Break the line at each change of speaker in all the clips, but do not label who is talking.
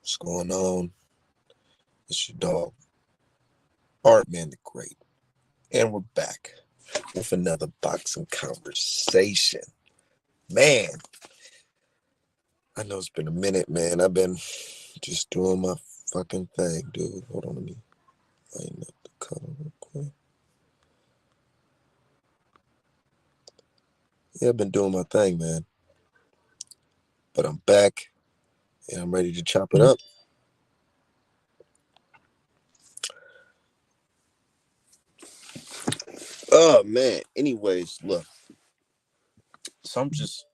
What's going on? It's your dog, Art Man the Great. And we're back with another boxing conversation. Man, I know it's been a minute, man. I've been just doing my fucking thing, dude. Hold on, let me lighten up the color real quick. Yeah, I've been doing my thing, man. But I'm back and I'm ready to chop it up. Oh, man. Anyways, look. So I'm just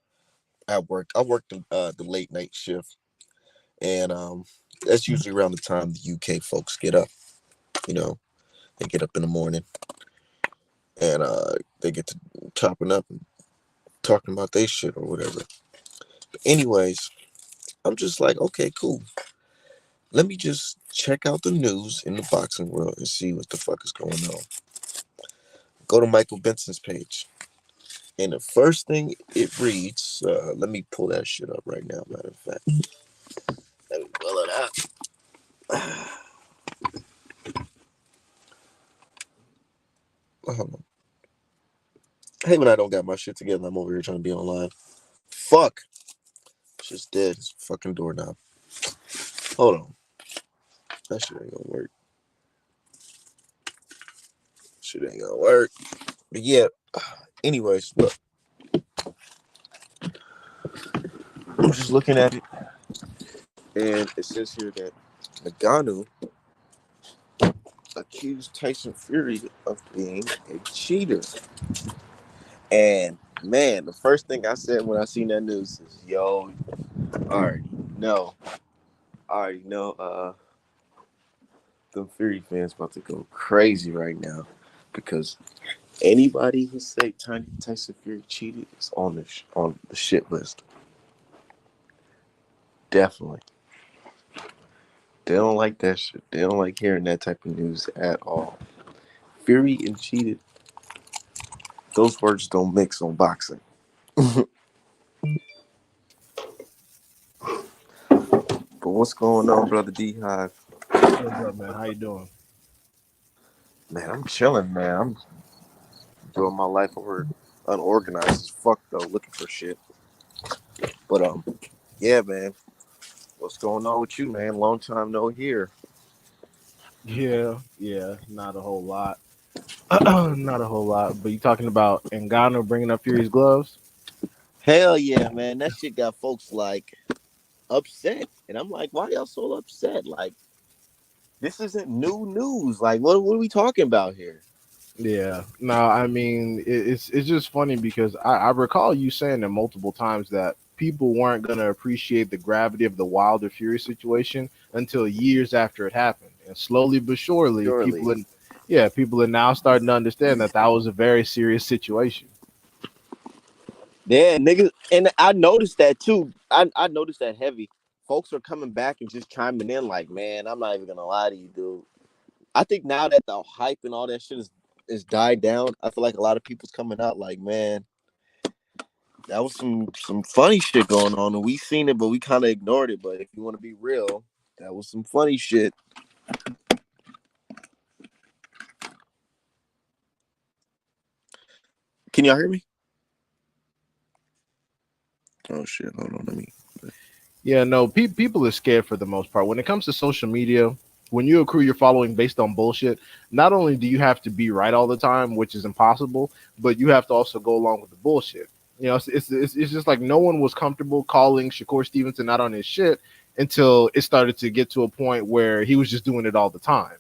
at work. I work the late night shift. And that's usually around the time the UK folks get up. You know, they get up in the morning and they get to chopping up and talking about their shit or whatever. But anyways, I'm just like, okay, cool. Let me just check out the news in the boxing world and see what the fuck is going on. Go to Michael Benson's page. And the first thing it reads, let me pull that shit up right now, matter of fact. Let me pull it up. Hold on. Hey, when I don't got my shit together, I'm over here trying to be online. Fuck. It's just dead. It's a fucking doorknob. Hold on. That shit ain't gonna work. Shit ain't gonna work. But yeah. Anyways, look. I'm just looking at it. And it says here that Ngannou accused Tyson Fury of being a cheater. And man, the first thing I said when I seen that news is, yo, I already know the Fury fans about to go crazy right now because anybody who say Tyson Fury cheated is on the shit list. Definitely. They don't like that shit. They don't like hearing that type of news at all. Fury and cheated, those words don't mix on boxing. But what's going on, brother D Hive?
What's up, man? How you doing?
Man, I'm chilling, man. I'm doing my life over unorganized as fuck though, looking for shit. But yeah, man. What's going on with you, man? Long time no hear.
Yeah, not a whole lot. Not a whole lot. But you talking about Ngannou bringing up Fury's gloves?
Hell yeah, man. That shit got folks like upset. And I'm like, why y'all so upset? Like, this isn't new news. Like, what are we talking about here?
Yeah. No, I mean it's just funny because I recall you saying it multiple times that people weren't gonna appreciate the gravity of the Wilder Fury situation until years after it happened, and slowly but surely,
Surely.
people are now starting to understand that that was a very serious situation.
Yeah, niggas, and I noticed that too. I noticed that heavy. Folks are coming back and just chiming in like, man, I'm not even gonna lie to you, dude. I think now that the hype and all that shit is died down, I feel like a lot of people's coming out like, man, that was some funny shit going on, and we seen it, but we kind of ignored it. But if you want to be real, that was some funny shit. Can y'all hear me? Oh shit! Hold on, let me.
Yeah, no, people are scared for the most part. When it comes to social media, when you accrue your following based on bullshit, not only do you have to be right all the time, which is impossible, but you have to also go along with the bullshit. You know, it's just like no one was comfortable calling Shakur Stevenson out on his shit until it started to get to a point where he was just doing it all the time.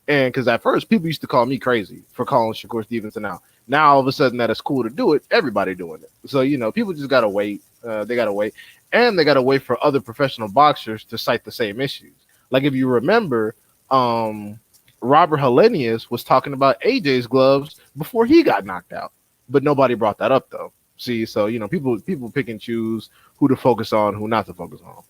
And because at first people used to call me crazy for calling Shakur Stevenson out. Now all of a sudden that it's cool to do it, everybody doing it. So people just gotta wait. They gotta wait, and they gotta wait for other professional boxers to cite the same issues. Like if you remember, Robert Helenius was talking about AJ's gloves before he got knocked out, but nobody brought that up though. See, so people pick and choose who to focus on, who not to focus on.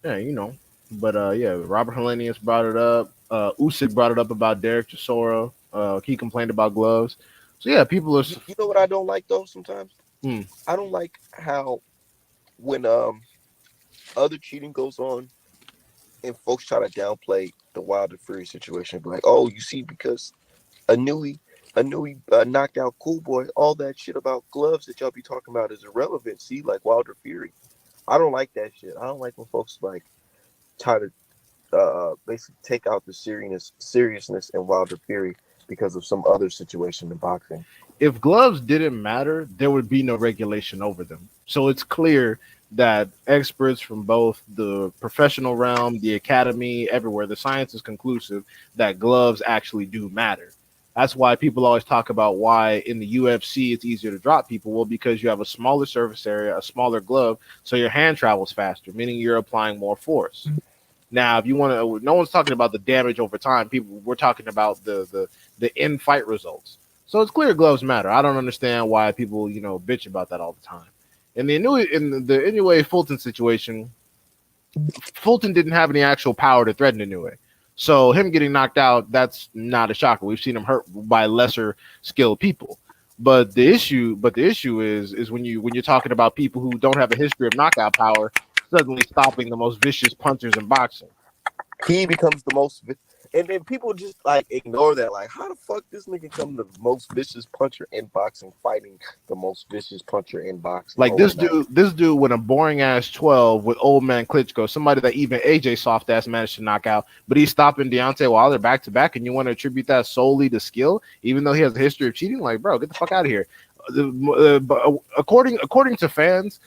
Yeah, But yeah, Robert Helenius brought it up. Usyk brought it up about Derek Chisora. He complained about gloves. So yeah, people are.
You know what I don't like though? Sometimes
Hmm,
I don't like how when other cheating goes on and folks try to downplay the Wilder Fury situation, be like, oh, you see, because a newly knocked out Cool Boy, all that shit about gloves that y'all be talking about is irrelevant. See, like Wilder Fury. I don't like that shit. I don't like when folks like try to basically take out the seriousness in Wilder Fury because of some other situation in boxing.
If gloves didn't matter, there would be no regulation over them. So it's clear that experts from both the professional realm, the academy, everywhere, the science is conclusive that gloves actually do matter. That's why people always talk about why in the UFC it's easier to drop people. Well, because you have a smaller surface area, a smaller glove, so your hand travels faster, meaning you're applying more force. Now, if you want to, no one's talking about the damage over time. People, we're talking about the in fight results. So it's clear gloves matter. I don't understand why people, bitch about that all the time. In the Inoue Fulton situation, Fulton didn't have any actual power to threaten Inoue. So him getting knocked out, that's not a shocker. We've seen him hurt by lesser skilled people. But the issue is when you're talking about people who don't have a history of knockout power suddenly stopping the most vicious punchers in boxing.
He becomes the most, and then people just like ignore that. Like, how the fuck this nigga come the most vicious puncher in boxing, fighting the most vicious puncher in boxing
Like this
overnight?
dude, this dude with a boring ass 12 with old man Klitschko, somebody that even AJ soft ass managed to knock out, but he's stopping Deontay Wilder back to back, and you want to attribute that solely to skill, even though he has a history of cheating. Like, bro, get the fuck out of here. According to fans,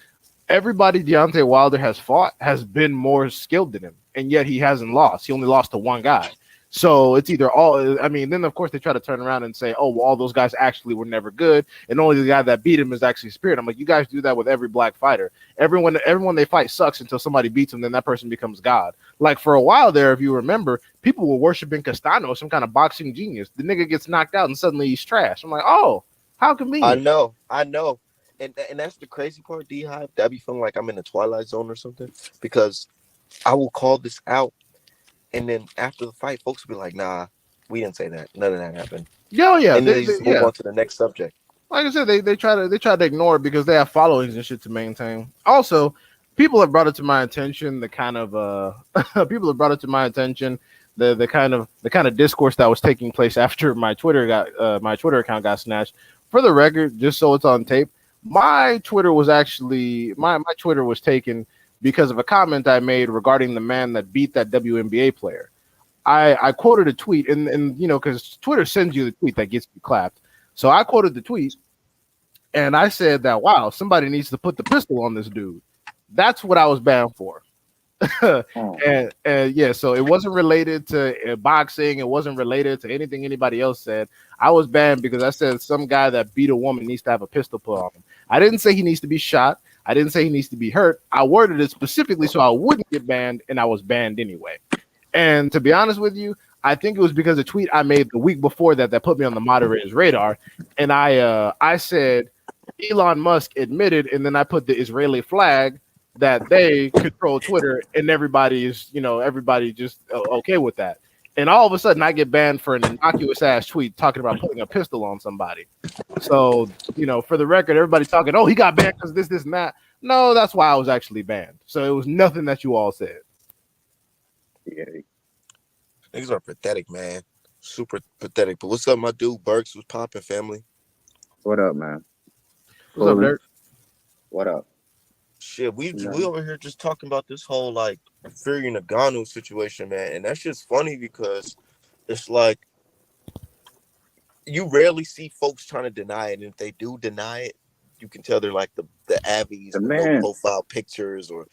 everybody Deontay Wilder has fought has been more skilled than him, and yet he hasn't lost. He only lost to one guy. So it's either all. I mean, then of course they try to turn around and say, "Oh, well, all those guys actually were never good, and only the guy that beat him is actually spirit." I'm like, you guys do that with every black fighter. Everyone they fight sucks until somebody beats them, then that person becomes God. Like for a while there, if you remember, people were worshiping Castano, some kind of boxing genius. The nigga gets knocked out, and suddenly he's trash. I'm like, oh, how convenient.
I know, and that's the crazy part. D Hive, that be feeling like I'm in the twilight zone or something because I will call this out, and then after the fight, folks will be like, "Nah, we didn't say that. None of that happened,"
Yeah, yeah,
and then they just move
yeah.
on to the next subject.
Like I said, they try to ignore it because they have followings and shit to maintain. Also, people have brought it to my attention the kind of people have brought it to my attention the kind of discourse that was taking place after my Twitter account got snatched. For the record, just so it's on tape, my Twitter was actually my Twitter was taken because of a comment I made regarding the man that beat that WNBA player. I quoted a tweet and because Twitter sends you the tweet that gets you clapped. So I quoted the tweet and I said that, wow, somebody needs to put the pistol on this dude. That's what I was banned for.
Oh,
and yeah, so it wasn't related to boxing. It wasn't related to anything anybody else said. I was banned because I said some guy that beat a woman needs to have a pistol put on him. I didn't say he needs to be shot. I didn't say he needs to be hurt. I worded it specifically so I wouldn't get banned, and I was banned anyway. And to be honest with you, I think it was because the tweet I made the week before that put me on the moderator's radar. And I said Elon Musk admitted, and then I put the Israeli flag that they control Twitter, and everybody just okay with that. And all of a sudden, I get banned for an innocuous ass tweet talking about putting a pistol on somebody. So, for the record, everybody talking, oh, he got banned because this, and that. No, that's why I was actually banned. So it was nothing that you all said.
yeah.
Niggas are pathetic, man. Super pathetic. But what's up, my dude? Burks was popping, family.
What up, man?
What's up,
Cool.
Derek?
What up?
Shit, we
Nothing.
over here just talking about this whole like Fury Ngannou situation, man, and that's just funny because it's like you rarely see folks trying to deny it, and if they do deny it, you can tell they're like the avies
The
with no
man.
profile pictures or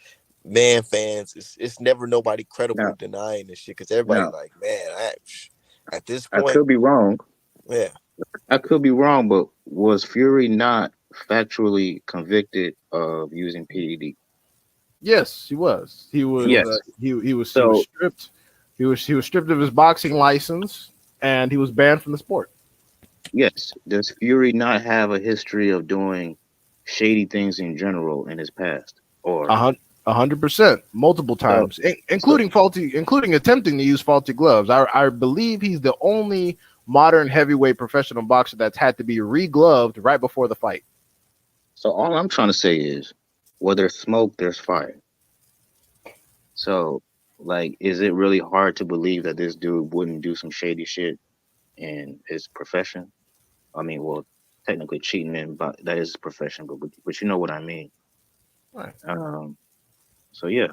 man fans. It's never nobody credible
Now,
denying this shit because everybody
now,
like, man, at this
I
point,
could be wrong.
yeah,
I could be wrong, but was Fury not factually convicted of using PED?
Yes, he was. He was.
Yes.
He was
So,
stripped. He was stripped of his boxing license, and he was banned from the sport.
yes, does Fury not have a history of doing shady things in general in his past? Or
A hun- 100%, multiple
so,
times,
so
including attempting to use faulty gloves. I believe he's the only modern heavyweight professional boxer that's had to be re-gloved right before the fight.
all I'm trying to say is, where there's smoke, there's fire. So, like, is it really hard to believe that this dude wouldn't do some shady shit in his profession? I mean, well, technically cheating in, but that is his profession. But you know what I mean.
Right.
Um. So yeah,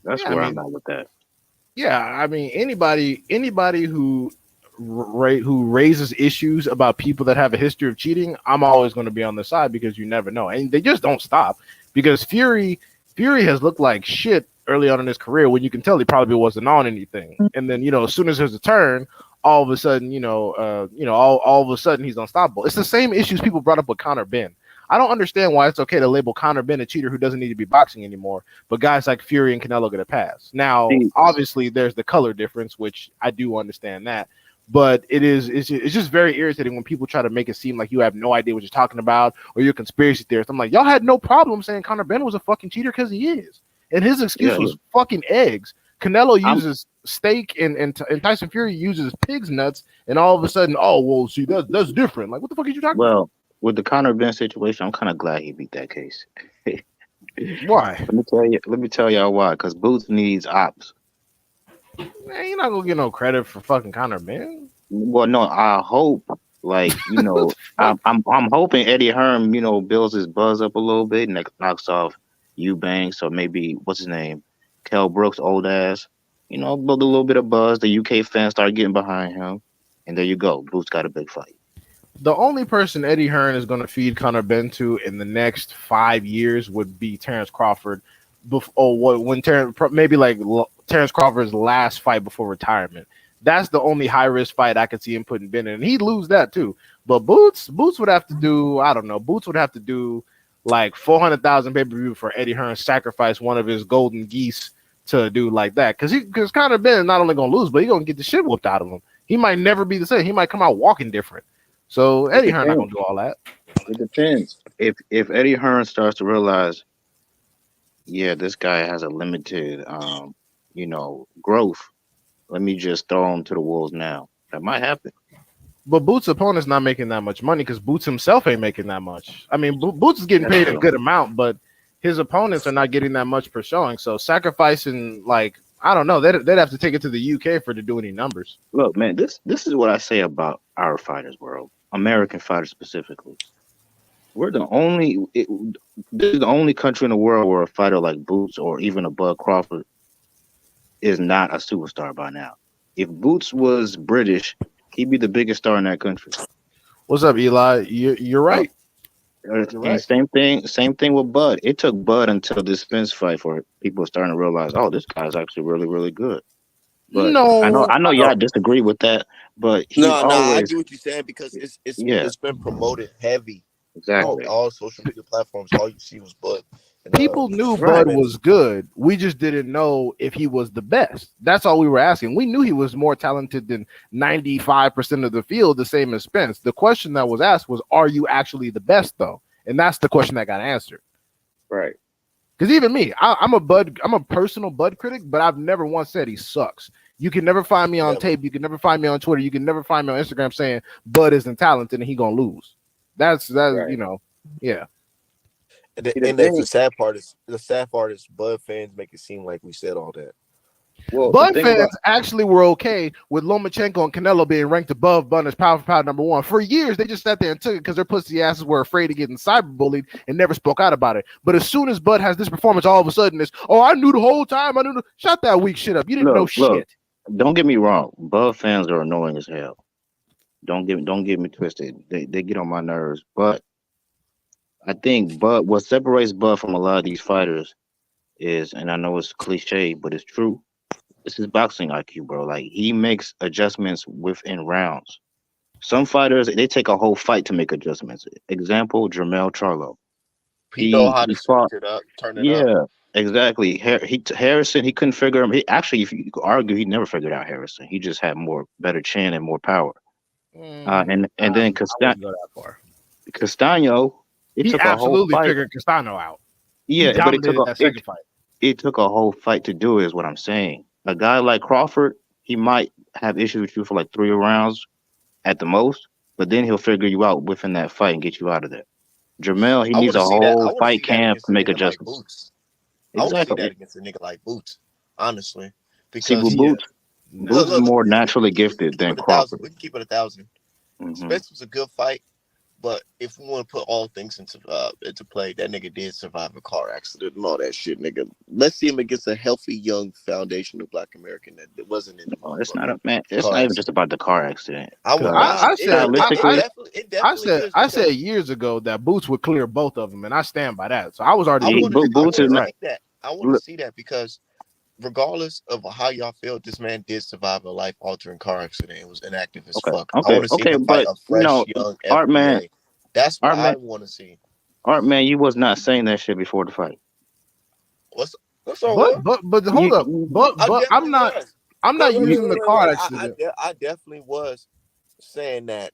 that's
Yeah, I
where I'm
mean,
at with that.
yeah, I mean anybody who who raises issues about people that have a history of cheating, I'm always going to be on the side because you never know, and they just don't stop. Because Fury has looked like shit early on in his career when you can tell he probably wasn't on anything, and then as soon as there's a turn, all of a sudden all of a sudden he's unstoppable. It's the same issues people brought up with Conor Ben. I don't understand why it's okay to label Conor Ben a cheater who doesn't need to be boxing anymore, but guys like Fury and Canelo get a pass. Now,
See,
obviously, there's the color difference, which I do understand that, but it's just very irritating when people try to make it seem like you have no idea what you're talking about or you're a conspiracy theorist. I'm like, y'all had no problem saying Conor Ben was a fucking cheater because he is, and his excuse
yeah, yeah.
was fucking eggs. Canelo
I'm
uses steak and Tyson Fury uses pig's nuts, and all of a sudden, oh well, see that's different. Like, what the fuck are you talking about?
well with the Conor Ben situation. I'm kind of glad he beat that case.
Why?
Let me tell you. Let me tell y'all why. Because Boots needs ops.
Man, you're not gonna get no credit for fucking Conor Ben.
Well, no, I hope, like,
What the fuck?
I'm hoping Eddie Hearn, builds his buzz up a little bit and knocks off Eubanks or maybe what's his name, Kell Brooks, old ass. Build a little bit of buzz. The UK fans start getting behind him, and there you go. Boots got a big fight.
The only person Eddie Hearn is going to feed Conor Ben to in the next 5 years would be Terrence Crawford. When maybe like Terrence Crawford's last fight before retirement. That's the only high risk fight I could see him putting Ben in, and he'd lose that too. But Boots would have to do, I don't know. Boots would have to do like 400,000 pay per view for Eddie Hearn sacrifice one of his golden geese to do like that because Conor Ben is not only going to lose, but he's going to get the shit whooped out of him. He might never be the same. He might come out walking different. So
It
Eddie Hearn not
depends.
gonna do all that.
It depends. If Eddie Hearn starts to realize, yeah, this guy has a limited, growth. Let me just throw him to the wolves now. That might happen.
But Boots' opponent's not making that much money because Boots himself ain't making that much. I mean, Boots is getting
That's
paid a
true.
good amount, but his opponents are not getting that much per showing. So sacrificing, like, I don't know, they'd have to take it to the UK for to do any numbers.
Look, man, this is what I say about our fighters, world. American fighters specifically. We're the only. This is the only country in the world where a fighter like Boots or even a Bud Crawford is not a superstar by now. If Boots was British, he'd be the biggest star in that country.
What's up, Eli? You're
Uh,
right. You're
and
right.
same thing with Bud. It took Bud until this Spence fight for people starting to realize, oh, this guy's actually really, really good. But
No,
I know
No,
y'all disagree with that, but he's
no, I
always,
get what you're saying because it's
yeah,
it's been promoted heavy
oh,
exactly,
all social media platforms. All you see was Bud, and
people knew
right,
Bud
man,
was good. We just didn't know if he was the best. That's all we were asking. We knew he was more talented than 95% of the field, the same as Spence. The question that was asked was, are you actually the best though? And that's the question that got answered.
right,
Because even me, I'm a personal Bud critic, but I've never once said he sucks. You can never find me on
never.
tape. You can never find me on Twitter. You can never find me on Instagram saying Bud isn't talented and he gonna lose. That's
right.
yeah.
See, the
That's
thing,
the sad part is Bud fans make it seem like we said all that.
well, the
Bud
thing about,
fans actually were okay with Lomachenko and Canelo being ranked above Bud as power for power number one. For years, they just sat there and took it because their pussy asses were afraid of getting cyberbullied and never spoke out about it. But as soon as Bud has this performance, all of a sudden it's, oh, I knew the whole time. Shut that weak shit up. You didn't know
look,
shit.
don't get me wrong. Bud fans are annoying as hell. Don't get me twisted. They get on my nerves. But I think Bud, what separates Bud from a lot of these fighters is, and I know it's cliche, but it's true. It's his boxing IQ, bro. Like he makes adjustments within rounds. Some fighters they take a whole fight to make adjustments. Example: Jermell Charlo.
He know how to
He
switch
fought.
it up, turn it up.
Yeah, exactly. Harrison, he couldn't figure him. He actually, if you could argue, he never figured out Harrison. He just had more better chin and more power. And then
I wouldn't go that far.
Castano, it
He
took a whole
absolutely
fight.
figured Castano out. He
Yeah, but
dominated that second fight.
it took a whole fight to do it. Is what I'm saying. A guy like Crawford, he might have issues with you for like 3 rounds at the most, but then he'll figure you out within that fight and get you out of there. Jamel, he
I
needs
want to
a
see that. I
whole
want to
fight
see that
camp
against
to
a
make
nigga like
adjustments.
Boots. I want to see
Exactly.
that against a nigga like Boots, honestly,
See, with
because
Yeah.
look,
Boots is
look, look.
more
We
naturally
can
gifted
keep
than
it 1,000.
Crawford.
We can keep it 1,000.
Hmm.
Spence was a good fight, but if we want to put all things into play, that nigga did survive a car accident and all that shit, nigga. Let's see him against a healthy, young, foundational Black American that wasn't in the
Oh, it's not
motherfucking
a man. It's
car
not even just
accident.
about the car accident
I
Cause
want
because
nah.
I said
stylistically,
It
I
definitely
said
is
I said
because
years ago that Boots would clear both of them, and I stand by that. So I was already rooting for
I
Boots
want
is
to
not.
Crawford.
see that. I want to
Look,
see that because regardless of how y'all feel, this man did survive a life altering car accident. It was inactive as
okay,
fuck. I
okay,
want to see
okay,
him fight
but
a
you
fresh
know,
young
Art Man,
FBA. That's what
Art
I
Man,
want to see.
Art Man, you was not saying that shit before the fight.
What's what's wrong with
But
him?
hold up.
I
But
definitely was.
I'm
Wait,
not
wait, wait,
using
wait,
the
wait, wait.
car accident.
I definitely was saying that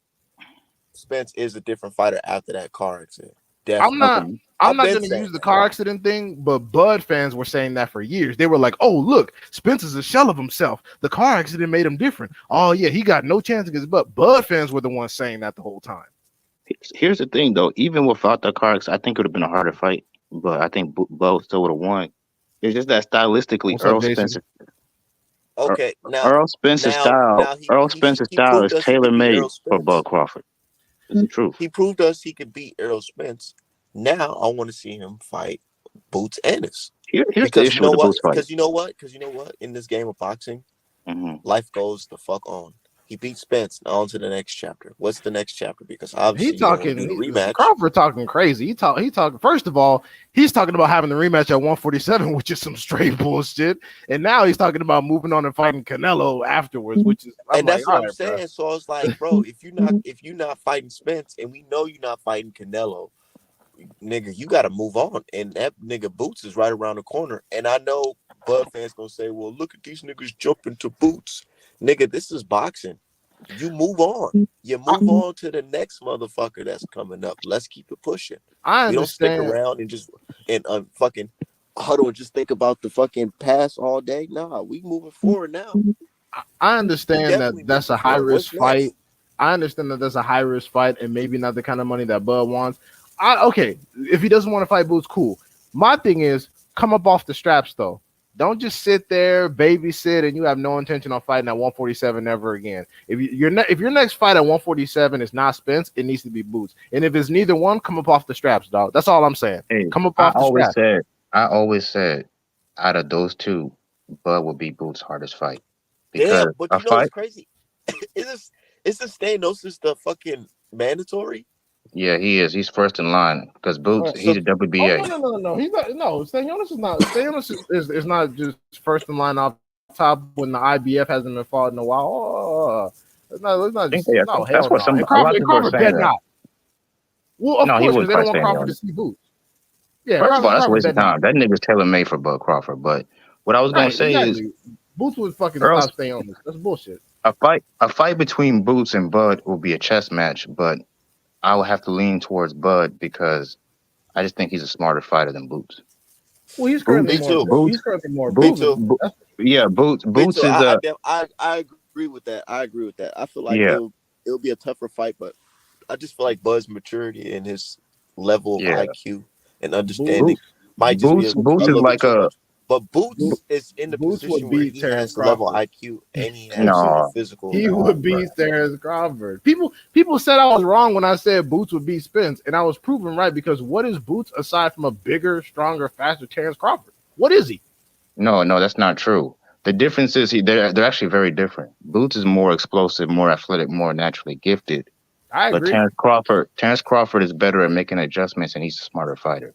Spence is a different fighter after that car accident.
I'm
Definitely.
not
Okay,
I'm
I've
not
been
going to
saying
use the
that.
car accident thing, but Bud fans were saying that for years. They were like, "Oh, look, Spence is a shell of himself. The car accident made him different. Oh yeah, he got no chance against Bud." Bud fans were the ones saying that the whole time.
here's the thing though. Even without the car accident, I think it would have been a harder fight, but I think both still would have won. It's just that stylistically,
What's up, Jason?
Earl,
Okay,
Earl Spence's style,
now
Earl Spence's
he
style
proved
is
us he
tailor
could beat
made
Errol
for Bud
Spence.
Crawford. It's the truth.
He proved us he could beat Errol Spence. Now I want to see him fight Boots Ennis.
Here's the
Because you
issue with
know
the
what?
Boots fight.
Because you know what? In this game of boxing,
Hmm.
life goes the fuck on. He beat Spence. Now on to the next chapter. What's the next chapter? Because
He
obviously you don't want to do
talking
the rematch.
Crawford talking crazy. He talking. First of all, he's talking about having the rematch at 147, which is some straight bullshit. And now he's talking about moving on and fighting Canelo afterwards, which is I'm
And
like,
that's what
all
I'm
right, bro.
saying. So I was like, bro, if you're not fighting Spence, and we know you're not fighting Canelo, nigga, you got to move on. And that nigga Boots is right around the corner. And I know Bud fans gonna say, well, look at these niggas jumping to Boots, nigga. This is boxing. You move on. You
I,
move on to the next motherfucker that's coming up. Let's keep it pushing.
I
We don't stick
understand.
around and just and fucking huddle and just think about the fucking past all day. Nah, we moving forward now.
I
We
understand that
definitely
that's
moving
a high
forward.
risk
What's
fight.
next?
I understand that that's a high risk fight and maybe not the kind of money that Bud wants. Okay, if he doesn't want to fight Boots, cool. My thing is come up off the straps though. Don't just sit there, babysit, and you have no intention on fighting at 147 ever again. If your next fight at 147 is not Spence, it needs to be Boots. And if it's neither one, come up off the straps, dog. That's all I'm saying.
Hey,
Come up off the straps.
I always said, out of those two, Bud would be Boots' hardest fight
Damn,
because
but
a
you know what's
fight,
crazy? Is this stanosis the fucking mandatory?
yeah, he is. He's first in line because Boots, he's
So,
a
oh
WBA.
no. He's not. No, Stanonis is not. Stanonis is not just first in line off top when the IBF hasn't been fought in a while. Let's not
I
just
think
no. Hell
that's
no.
what
And
some a lot of people are
Crawford
saying
bet
that.
not. Well, of
No, he
course,
was
because they don't
probably
want
saying
Crawford
that.
to see Boots. Yeah,
First of all, that's a
Crawford
waste of
bet not.
time. That nigga's tailor made for Bud Crawford. But what I was gonna
Right,
say is,
exactly. Boots would fucking
Earl,
stop Stanonis. That's bullshit.
a fight between Boots and Bud will be a chess match, but I would have to lean towards Bud because I just think he's a smarter fighter than Boots.
Well, he's currently
Boots,
Me
more.
too.
Boots,
He's currently more
Me
Boots,
too.
proven.
Bo- yeah,
Me
Boots
too.
is a
I agree with that. I agree with that. I feel like
yeah,
it'll be a tougher fight, but I just feel like Bud's maturity and his level of
yeah.
IQ and
Boots.
understanding
Boots,
might just be a
Boots is
little bit
like
too
a
much. But
Bo-
Boots is in the
Boots would
position where
beat
he
Terrence
has the level of
Crawford.
IQ and he has the
no,
physical.
He would
bro.
beat Terrence Crawford. People said I was wrong when I said Boots would beat Spence, and I was proven right because what is Boots aside from a bigger, stronger, faster Terrence Crawford? What is he?
No, that's not true. The difference is they're actually very different. Boots is more explosive, more athletic, more naturally gifted.
I
But
agree.
Terrence Crawford is better at making adjustments, and he's a smarter fighter.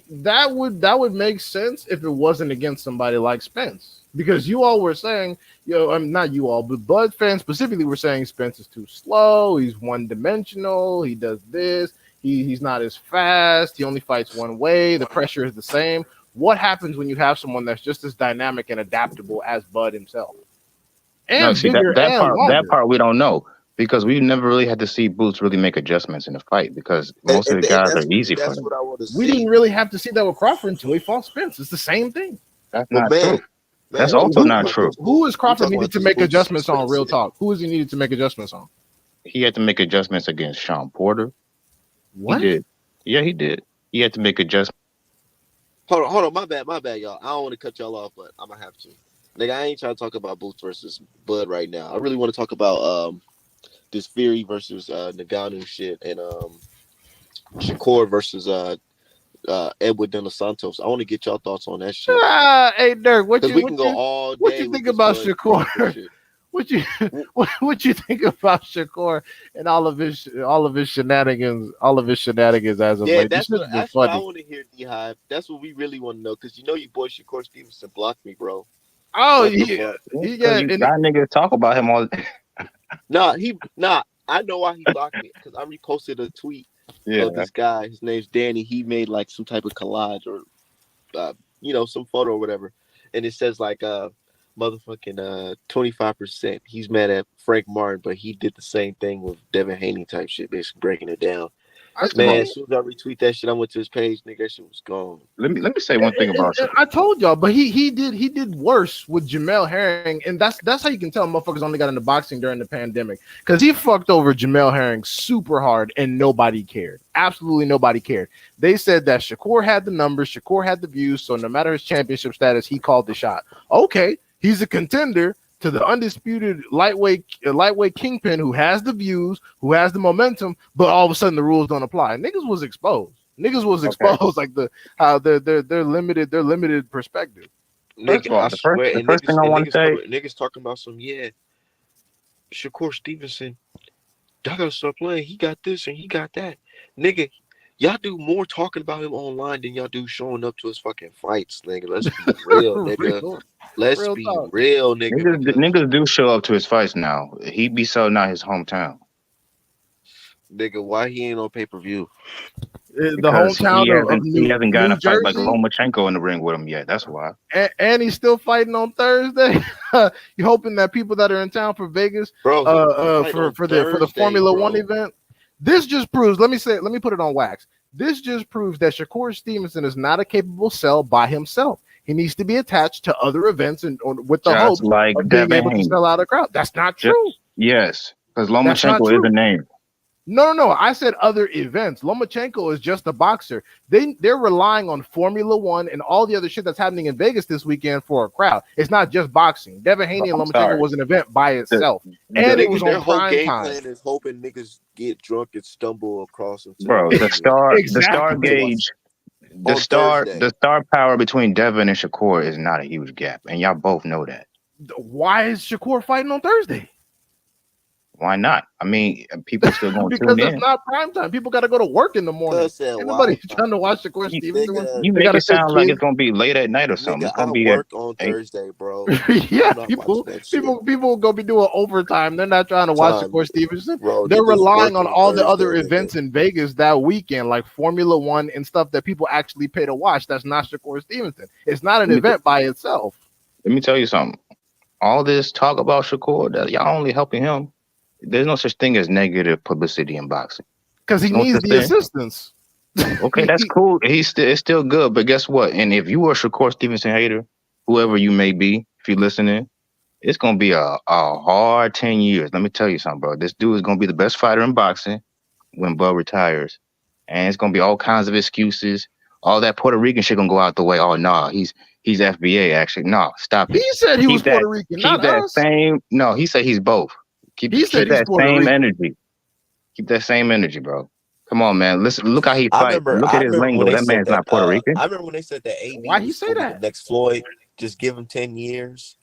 That would make sense if it wasn't against somebody like Spence. Because you all were saying, I mean, not you all, but Bud fans specifically were saying Spence is too slow. He's one dimensional. He does this. He's not as fast. He only fights one way. The pressure is the same. What happens when you have someone that's just as dynamic and adaptable as Bud himself,
No,
and
see
bigger and
that
longer?
part we don't know because we never really had to see Boots really make adjustments in the fight because most of the
And
guys are easy for
that's
them.
what I want to
We didn't
see.
really have to see that with Crawford until he fought Spence. It's the same thing.
That's
But
not true. That's
man, we
also
talking
not
about
true.
this boot.
Who is
We
Crawford
talking
needed
about
to
this
make
boots
adjustments on?
Spence
Real
here.
talk. Who is he needed to make adjustments on?
He had to make adjustments against Sean Porter. He
What?
did. Yeah, he did. He had to make adjustments.
Hold on, my bad, y'all. I don't want to cut y'all off, but I'm gonna have to. Nigga, I ain't trying to talk about Boots versus Bud right now. I really want to talk about this Fury versus Ngannou shit and Shakur versus Edward De Los Santos. I want to get y'all thoughts on that shit
Hey Dirk,
because we can go all
what you
day with
think
this
about
Bud Crawford
Shakur?
shit.
What you what you think about Shakur and all of his shenanigans as of
Yeah,
late? This shit has been
that's what I
funny.
want to hear, D Hive. That's what we really want to know because you know your boy Shakur Stevenson blocked me, bro.
Oh,
What the fuck?
Because
yeah,
you
and
got niggas talk about him all.
Nah. I know why he blocked me because I reposted a tweet of
Yeah.
this guy. His name's Danny. He made like some type of collage or some photo or whatever, and it says like motherfucking 25%. He's mad at Frank Martin, but he did the same thing with Devin Haney type shit, basically breaking it down.
I,
Man,
Bro,
as soon as I retweet that shit, I went to his page, nigga. That shit was gone.
let me say one thing about
and
Shakur.
I told y'all, but he did worse with Jamel Herring, and that's how you can tell motherfuckers only got into boxing during the pandemic because he fucked over Jamel Herring super hard, and nobody cared. Absolutely nobody cared. They said that Shakur had the numbers, Shakur had the views, so no matter his championship status, he called the shot. Okay, he's a contender to the undisputed lightweight kingpin who has the views, who has the momentum, but all of a sudden the rules don't apply. Niggas was exposed. Niggas was
Okay.
exposed like the how they're limited perspective.
First
Nigga,
of all,
I swear,
the
and
first thing
niggas
I
and
want to say,
niggas talking about some Shakur Stevenson. Y'all gotta start playing. He got this and he got that. Nigga, y'all do more talking about him online than y'all do showing up to his fucking fights, nigga. Let's be real, nigga.
real,
Let's
real
be
talk.
real, nigga, because
niggas do show up to his fights now. He be selling out his hometown
nigga, why he ain't on pay-per-view?
The
because
hometown of
he hasn't gotten
New
a fight like
Jersey,
Lomachenko in the ring with him yet. That's why.
and he's still fighting on Thursday. You hoping that people that are in town for Vegas,
Bro, he fight on
for the
Thursday,
Formula One
bro.
event, this just proves. Let me put it on wax. This just proves that Shakur Stevenson is not a capable sell by himself. He needs to be attached to other events and with the
Just
hopes
like
of being
Devin
able to
Haney.
sell out a crowd. That's not
Just,
true.
yes, because
That's not
Lomachenko is a
true.
name.
No, no, no. I said other events. Lomachenko is just a boxer. They're relying on Formula One and all the other shit that's happening in Vegas this weekend for a crowd. It's not just boxing. Devin Haney and
I'm
Lomachenko
sorry.
was an event by
The,
itself, and it
the
was
Nigga,
on
their whole
prime
game
time.
plan is hoping niggas get drunk and stumble across into the
bro,
venue
Exactly.
on Thursday.
the star power between Devin and Shakur is not a huge gap, and y'all both know that.
Why is Shakur fighting on Thursday?
Why not? I mean, people still gonna
Because
tune
it's
in.
not prime time. People got to go to work in the morning.
Cuz said,
Ain't
why?
nobody trying to watch Shakur
You,
Stevenson.
Nigga,
you
They
make
got to
it
take
sound like it's
kids.
gonna be late at night or something.
nigga,
It's gonna
I
be at
work on
8.
Thursday, bro.
Yeah,
I'm not watching that shit.
people gonna be doing overtime. They're not trying to watch
Time,
Shakur Stevenson.
bro.
They're
Niggas
relying
work
on
on
all the
Thursday,
other
nigga.
events in Vegas that weekend, like Formula One and stuff that people actually pay to watch. That's not Shakur Stevenson. It's not an
Let me
event by itself
let me tell you something. All this talk about Shakur, that y'all only helping him. There's no such thing as negative publicity in boxing.
because he
There's no
needs
such
the
thing.
assistance.
Okay, that's cool. It's still good, but guess what? And if you are a Shakur Stevenson hater, whoever you may be, if you're listening, it's gonna be a hard 10 years. Let me tell you something, bro. This dude is gonna be the best fighter in boxing when Bud retires, and it's gonna be all kinds of excuses. All that Puerto Rican shit gonna go out the way. Oh no, he's FBA actually. No, stop
He
it.
said he was
Keep that
Puerto Rican, not
keep that
us.
same. No, he said he's both.
He said
Keep
he's
that
Puerto
same
Rican.
energy. Keep that same energy, bro. Come on, man. Listen, look how he fight. Look
I
at his
remember when
lingo.
they
That
said
man's
that
not Puerto Rican.
I remember when they said that AB
Why he
was
say
gonna be the
that?
next Floyd. Just give him 10 years.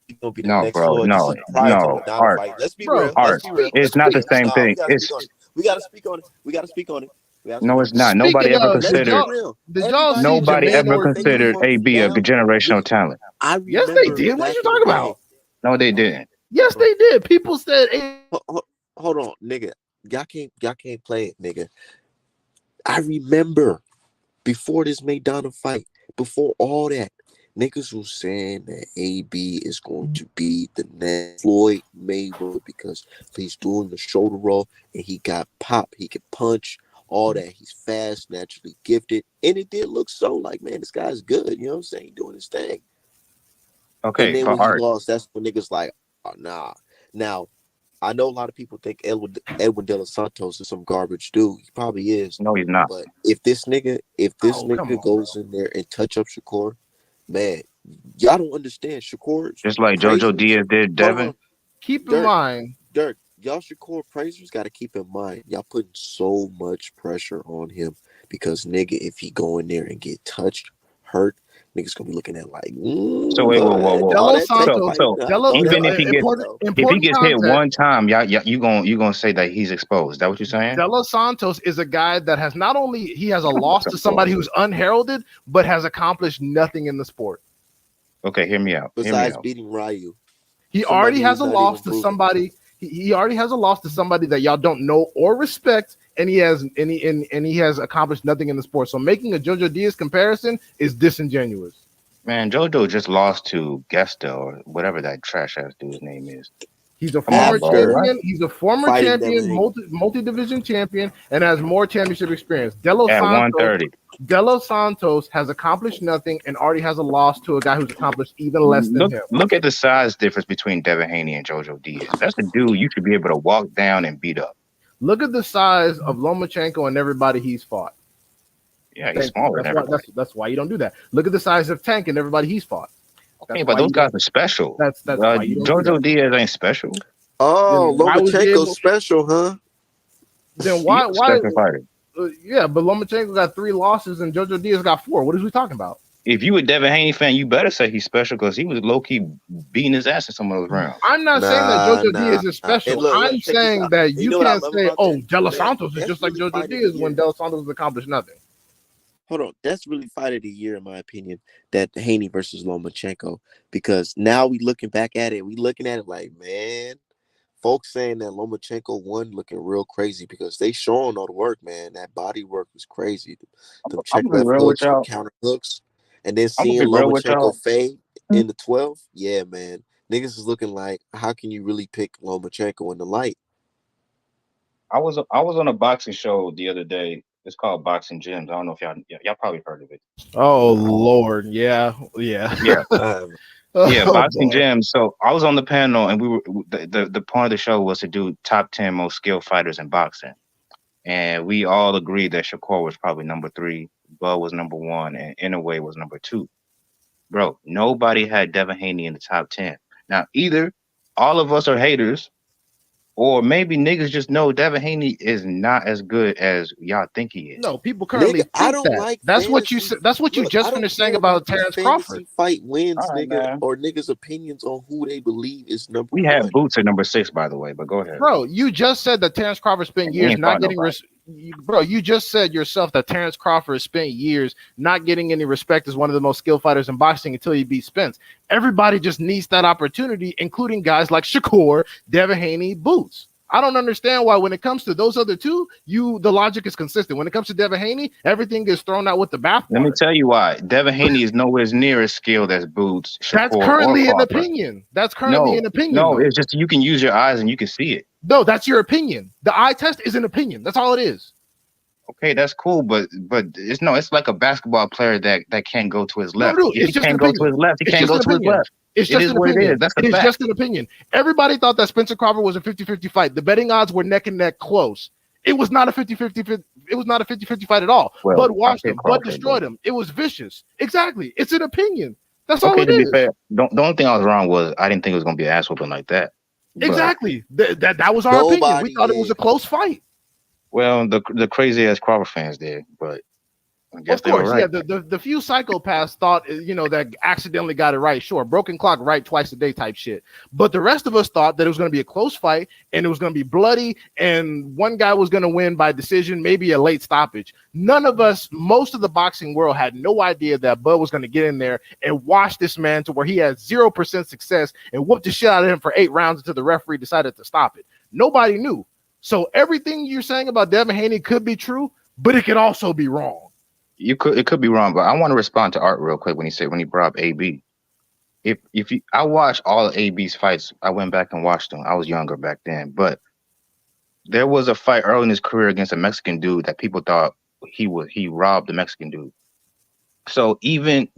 He's gonna be the
No,
next
bro.
Floyd. This
No,
is prior to the
no.
Madonna
Art,
fight. Let's be
Bro,
real. Let's
art.
be real.
It's
Let's be
not the
real.
same
No,
thing.
we gotta speak
It's
on it. We gotta speak on it. We gotta speak on it. We gotta
no,
speak on
it's
it.
not. Nobody
speaking
ever
of,
Let's be
considered.
real.
did y'all see
Nobody
Jermaine
ever
Everybody think he
considered
gonna keep
AB a
down.
generational talent.
I
yes, they
remember
did. What you
back in the
talking
day.
about?
No, they didn't.
Yes, they did. People said, hey,
Hold on, nigga. Y'all can't play it, nigga. I remember before this Madonna fight, before all that, niggas was saying that AB is going to be the next Floyd Mayweather because he's doing the shoulder roll and he got pop, he can punch, all that. He's fast, naturally gifted, and it did look so like, man, this guy's good. You know what I'm saying? He doing his thing. And
Okay,
then
but
when he
art.
lost, that's when niggas like, oh, nah. Now, I know a lot of people think Edwin De Los Santos is some garbage dude. He probably is.
No, he's not.
But if this
Oh, come
nigga
on, bro.
goes in there and touch up Shakur, man, y'all don't understand. Shakur's
Just like JoJo
praisers.
Diaz did
Hold on.
Devin.
Keep in
Dirk,
mind,
Dirk, y'all Shakur praisers got to keep in mind, y'all putting so much pressure on him because nigga, if he go in there and get touched, hurt, niggas gonna be looking at like,
So wait, whoa, whoa, whoa.
all
Delos
that tight
So
Santos,
fight,
so
Delo,
all that
even
De,
if he
tight
gets
fight
important,
though.
if he
important
gets hit
context.
one time, y'all you gonna say that he's exposed. Is that what you're saying?
Delos Santos is a guy that has not only he has a loss
Some
to somebody
bullshit.
who's unheralded, but has accomplished nothing in the sport.
Okay, hear me out. Hear me
Besides
out.
beating Ryu,
He already
somebody
has
who's
a
not even
loss to
proven.
somebody. He already has a loss to somebody that y'all don't know or respect, and he has accomplished nothing in the sport. So making a JoJo Diaz comparison is disingenuous.
Man, JoJo just lost to Gesta or whatever that trash ass dude's name is.
He's a
Come on,
former
bro.
After
What?
champion. He's a former
fighting
champion,
Devin
multi division champion, and has more championship experience. Delos
At
Santos
130.
Delos Santos has accomplished nothing and already has a loss to a guy who's accomplished even less than him.
Look at the size difference between Devin Haney and JoJo Diaz. That's a dude you should be able to walk down and beat up.
Look at the size of Lomachenko and everybody he's fought.
Yeah, he's
Thank you.
smaller than
That's why
everybody.
that's why you don't do that. Look at the size of Tank and everybody he's fought.
Okay,
That's
but
why
those
you
guys
don't.
are special.
That's why you don't do that.
JoJo Diaz ain't special.
Oh,
Then why was he
Lomachenko
able?
special, huh?
Then
He's
why
a
why?
special fighter.
Yeah, but Lomachenko got 3 losses and JoJo Diaz got 4. What is we talking about?
If you a Devin Haney fan, you better say he's special because he was low key beating his ass in some of those rounds.
I'm not saying that
Nah,
JoJo
nah.
Diaz is
And
special.
look,
I'm
check this
saying
out.
that
And you
you
know what I
can't
love
say,
about
"Oh,
that?
De Los
Man,
Santos is
that's
just like
really
JoJo
fight of the
Diaz" when
year.
De Los Santos has accomplished nothing.
Hold on, that's really fight of the year in my opinion. That Haney versus Lomachenko, because now we looking back at it, we looking at it like, man, folks saying that Lomachenko won looking real crazy because they showing all the work, man. That body work was crazy. Them
I'm
check
gonna be
left
real with
hooks, them
y'all.
counter hooks, and then
I'm gonna
seeing
be real with
Lomachenko
y'all.
fade in the 12. Yeah, man. Niggas is looking like, how can you really pick Lomachenko in the light?
I was on a boxing show the other day. It's called Boxing Gyms. I don't know if y'all probably heard of it.
Oh
No.
Lord, yeah, yeah.
Yeah,
Um,
yeah,
Oh
Boxing
boy.
Gyms. So I was on the panel, and we were the part of the show was to do top 10 most skilled fighters in boxing, and we all agreed that Shakur was probably number three, Bud was number one, and Inouye was number two. Bro, nobody had Devin Haney in the top 10. Now, either all of us are haters, or maybe niggas just know Devin Haney is not as good as y'all think he is.
No, people
nigga,
currently
I
think
don't
that.
like
That's what you
fantasy.
said. That's what you
Look, I
just
don't
finished saying
care about
about
the
Terrence Crawford.
fantasy fight
All
wins,
right,
nigga,
man.
or niggas' opinions on who they believe is number
We had
one.
Boots at number six, by the way, but go ahead.
Bro, you just said that Terrence Crawford spent
And he
years
ain't
not
fought
getting
nobody.
bro, you just said yourself that Terrence Crawford spent years not getting any respect as one of the most skilled fighters in boxing until he beat Spence. Everybody just needs that opportunity, including guys like Shakur, Devin Haney, Boots. I don't understand why when it comes to those other two, the logic is consistent. When it comes to Devin Haney, everything gets thrown out with the
Let me
bathwater.
tell you why. Devin Haney is nowhere near as skilled as Boots,
That's
Shakur, or
currently an
Crawford.
opinion. That's currently
No,
an opinion,
no,
though.
it's just you can use your eyes and you can see it.
No, that's your opinion. The eye test is an opinion. That's all it is.
Okay, that's cool, but it's no, it's like a basketball player that can't go to his
No,
left.
no,
If
it's
he
just an
can't go to
opinion.
his left, he
It's
can't
just
go
an
to his
opinion.
left.
It's
It
just
is
an
what it is.
opinion.
That's a
It is
fact.
just an opinion. Everybody thought that Spencer Crawford was a 50-50 fight. The betting odds were neck and neck close. It was not a 50-50. It was not a 50-50 fight at all.
Well,
Bud
I
washed
pick
him. Bud
Crawford, but
destroyed him. It was vicious. Exactly. It's an opinion. That's all
okay,
it
to be
is.
fair, the only thing I was wrong was I didn't think it was gonna be an ass whooping like that. But
Exactly. That was our opinion. We
Nobody
thought it was a
did.
close fight.
well, the crazy ass Crawford fans did, but I guess
Of
they were
course, yeah.
right.
The few psychopaths thought, that accidentally got it right. Sure, broken clock right twice a day type shit. But the rest of us thought that it was going to be a close fight and it was going to be bloody and one guy was going to win by decision, maybe a late stoppage. None of us, most of the boxing world, had no idea that Bud was going to get in there and wash this man to where he had 0% success and whoop the shit out of him for 8 rounds until the referee decided to stop it. Nobody knew. So everything you're saying about Devin Haney could be true, but it could also be wrong.
It could be wrong, but I want to respond to Art real quick when he brought up AB. If you I watched all of AB's fights, I went back and watched them. I was younger back then, but there was a fight early in his career against a Mexican dude that people thought he robbed the Mexican dude. So even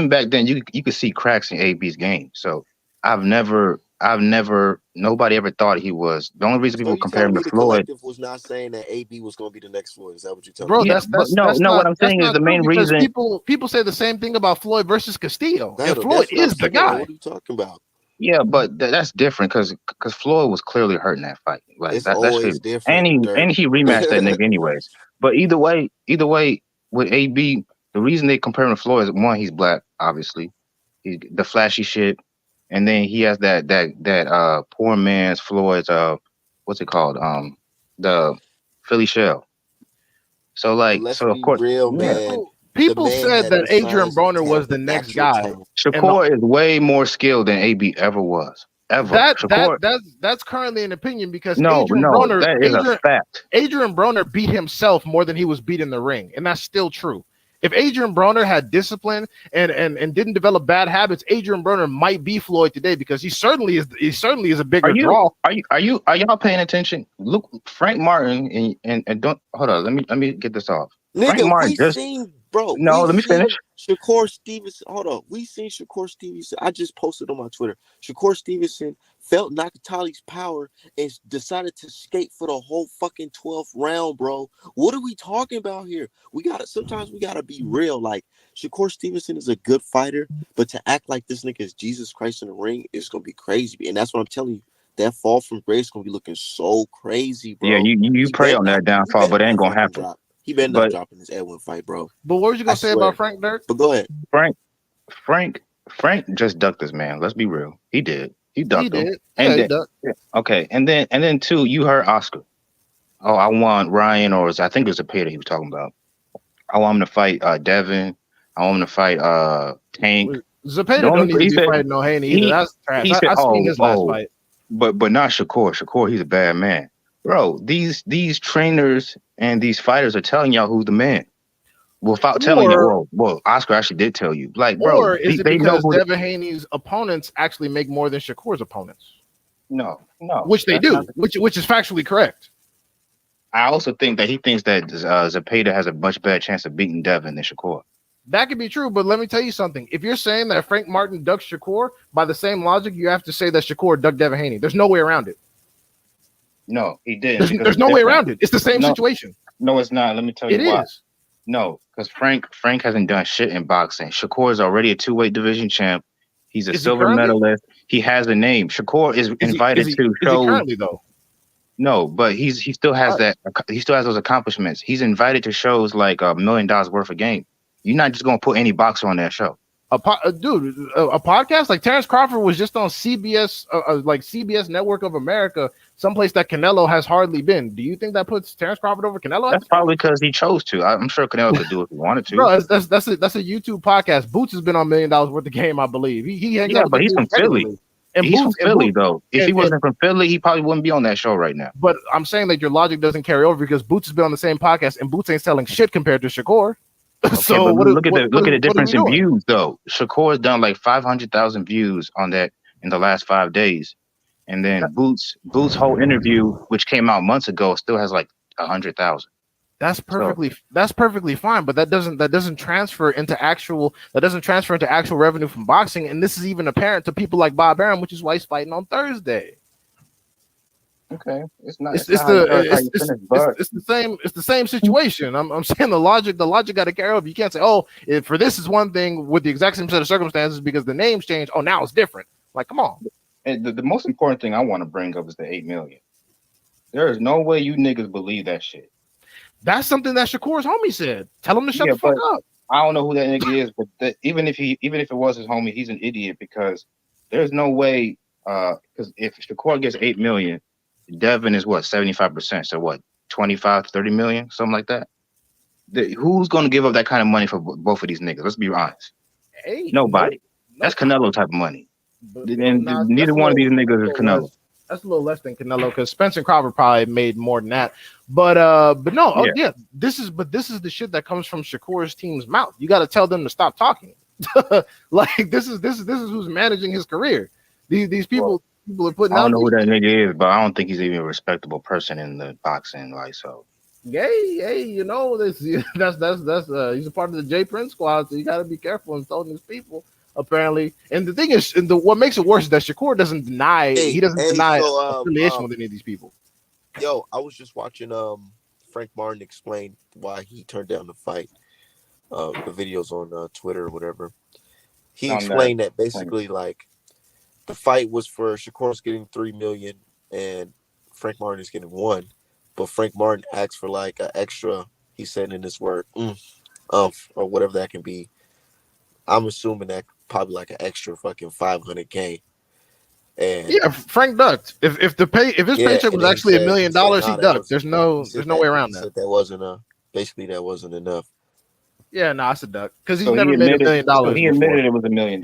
back then you could see cracks in AB's game. So I've never I've never nobody ever thought he was. The only reason
So
people
you
compare
telling
him
me
to
the
Floyd.
collective was not saying that AB was going to be the next Floyd? Is that what you're telling
Bro,
me?
Yeah,
that's
but
that's
no,
that's
no. What
not
I'm
that's
saying is
not
the
true
main
because
reason.
people say the same thing about Floyd versus Castillo, and
No,
Floyd
that's what I'm
is the
saying.
guy.
What are you talking about?
Yeah, but that's different because Floyd was clearly hurting that fight. Like
It's
that shit.
always
And
different,
he
Dirk.
and he rematched that nigga anyways. But either way, with AB, the reason they compare him to Floyd is one, he's black, obviously. He the flashy shit, and then he has that poor man's Floyd's what's it called the Philly shell. So
But
like
let's
so of
be
course
real,
yeah.
man.
People
The man
said
had
that
the
Adrian
signs of
Broner was the
talent.
next
That's your
guy,
talent.
and the,
Shakur is way more skilled than AB ever was. Ever. Shakur
that's currently an opinion because
no, that is a fact.
Adrian Broner beat himself more than he was beat in the ring, and that's still true. If Adrian Broner had discipline and didn't develop bad habits, Adrian Broner might be Floyd today because he certainly is a
Are
bigger
you
draw.
are y'all paying attention? Look, Frank Martin and don't hold on. Let me get this off. Frank
Nigga,
Martin
we
just
seen, bro.
no.
We
Let me finish.
seen Shakur Stevenson. Hold up. We seen Shakur Stevenson. I just posted on my Twitter. Shakur Stevenson felt Nakatali's power and decided to skate for the whole fucking 12th round, bro. What are we talking about here? Sometimes we gotta be real. Like, Shakur Stevenson is a good fighter, but to act like this nigga is Jesus Christ in the ring is gonna be crazy. And that's what I'm telling you. That fall from grace is gonna be looking so crazy,
Yeah,
bro.
you
He
pray
better
on
not.
that
He
downfall,
better
but it ain't
not
gonna
fucking
happen.
drop. He better not
But
drop in this Edwin fight, bro.
But what was you
I
gonna say about
swear.
Frank Dirk?
But go ahead.
Frank Frank Frank just ducked this man. Let's be real. He did. He
He
ducked him.
did. Yeah,
And
he
then
does.
yeah, okay, and then two, you heard Oscar. Oh, I want Ryan I think it was a Peter he was talking about. I want him to fight Devin. I want him to fight Tank. The
Zapata
only
don't need to
he
be
said
fighting no Haney either.
he
That's trash.
he said
I seen his last
oh
fight.
but not Shakur. Shakur, he's a bad man. Bro, these trainers and these fighters are telling y'all who's the man without telling you.
Or
Well, Oscar actually did tell you. Like, bro,
or is it
they know
because
who.
Devin Haney's opponents actually make more than Shakur's opponents?
No,
Which they
that's not.
do, which is factually correct.
I also think that he thinks that Zapata has a much better chance of beating Devin than Shakur.
That could be true, but let me tell you something. If you're saying that Frank Martin ducked Shakur, by the same logic, you have to say that Shakur ducked Devin Haney. There's no way around it.
No, he didn't
There's,
because
there's
it's
no way
different.
around it. It's the same
No,
situation.
no, it's not. Let me tell
It
you why.
is.
No, because Frank hasn't done shit in boxing. Shakur is already a two-weight division champ. He's a
Is he
silver
currently?
medalist. He has a name. Shakur is
Is he? Is
invited
he?
to
Is he
shows.
currently though?
No, but he still has
Uh,
that. He still has those accomplishments. He's invited to shows like $1 million worth of game. You're not just gonna put any boxer on that show.
Dude, a podcast like Terrence Crawford was just on CBS, like CBS Network of America, someplace that Canelo has hardly been. Do you think that puts Terrence Crawford over Canelo at
That's
this point?
probably because he chose to. I'm sure Canelo could do it if he wanted to.
Bro, that's a YouTube podcast. Boots has been on $1 million worth of game, I believe. He hangs
Yeah,
out with
but
them
he's
dudes
from Philly.
regularly. And
He's from
Boots and
Philly
Boots
though. If he
and
wasn't from Philly, he probably wouldn't be on that show right now.
but I'm saying that your logic doesn't carry over because Boots has been on the same podcast and Boots ain't selling shit compared to Shakur.
Okay,
So
but
what
look at the
what are we
difference in
doing?
views though. Shakur's done like 500,000 views on that in the last 5 days, and then Boots' whole interview, which came out months ago, still has like 100,000. So
That's perfectly fine, but that doesn't transfer into actual revenue from boxing, and this is even apparent to people like Bob Arum, which is why he's fighting on Thursday.
okay,
It's
it's
it's
not how you
the
start, it's how
it's
you
it's
finish,
it's,
but
it's the same situation. I'm saying the logic got to carry over. You can't say, oh, if for this is one thing with the exact same set of circumstances because the names changed. Oh, now it's different. Like, come on.
and the most important thing I want to bring up is the 8 million. There is no way you niggas believe that shit.
That's something that Shakur's homie said. Tell him to shut
Yeah,
the fuck
but
up.
I don't know who that nigga is, but even if it was his homie, he's an idiot because there's no way. Because if Shakur gets 8 million, Devin is what 75%. So what 25 to 30 million, something like that. Who's gonna give up that kind of money for both of these niggas? Let's be honest.
Hey, nope,
Nobody. That's
nope.
Canelo type of money,
But
and
nah,
neither one of these niggas
that's
is
a little
Canelo.
less. That's a little less than Canelo because Spencer Crawford probably made more than that. But no, oh
Yeah.
yeah, this is the shit that comes from Shakur's team's mouth. You got to tell them to stop talking. Like this is who's managing his career. These
Well,
people are putting
I don't
out
know who
these
that nigga is, but I don't think he's even a respectable person in the boxing. Like so.
hey, you know this that's he's a part of the J Prince squad, so you got to be careful in telling these people. apparently. And the thing is, what makes it worse is that Shakur doesn't deny he
Hey,
doesn't
hey,
deny
so
affiliation with any of these people.
yo, I was just watching Frank Martin explain why he turned down the fight. The videos on Twitter or whatever. He
On that
explained that
point.
basically like the fight was for Shakur's getting 3 million and Frank Martin is getting one, but Frank Martin asked for like an extra. He said in his word, or whatever that can be. I'm assuming that probably like an extra fucking 500K. And
Yeah, Frank ducked. If his
yeah,
paycheck
and
was
then
actually a
he
million
said,
dollars, he
nah, that
ducked.
wasn't.
There's no way
He
around that.
said that wasn't basically that wasn't enough.
Yeah, no, it's a duck because he's
So he
never made a
admitted.
million
So
dollars
he
before.
admitted it was $1 million.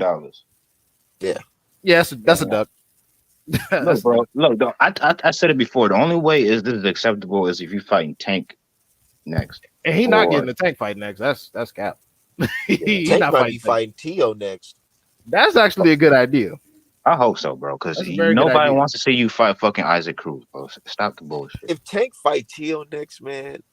Yeah,
Yeah, that's a
And
duck.
look,
That's a
bro.
duck.
Look, though, I said it before. The only way is this is acceptable is if you fighting Tank next,
And he not
or
getting a tank fight next. That's cap.
yeah.
He
Tank
not
might be
fighting tank.
fighting Tio next.
That's actually a good idea.
I hope so, bro. Because
That's a very good
nobody
idea.
wants to see you fight fucking Isaac Cruz, bro. Stop the bullshit.
If Tank fight Tio next, man,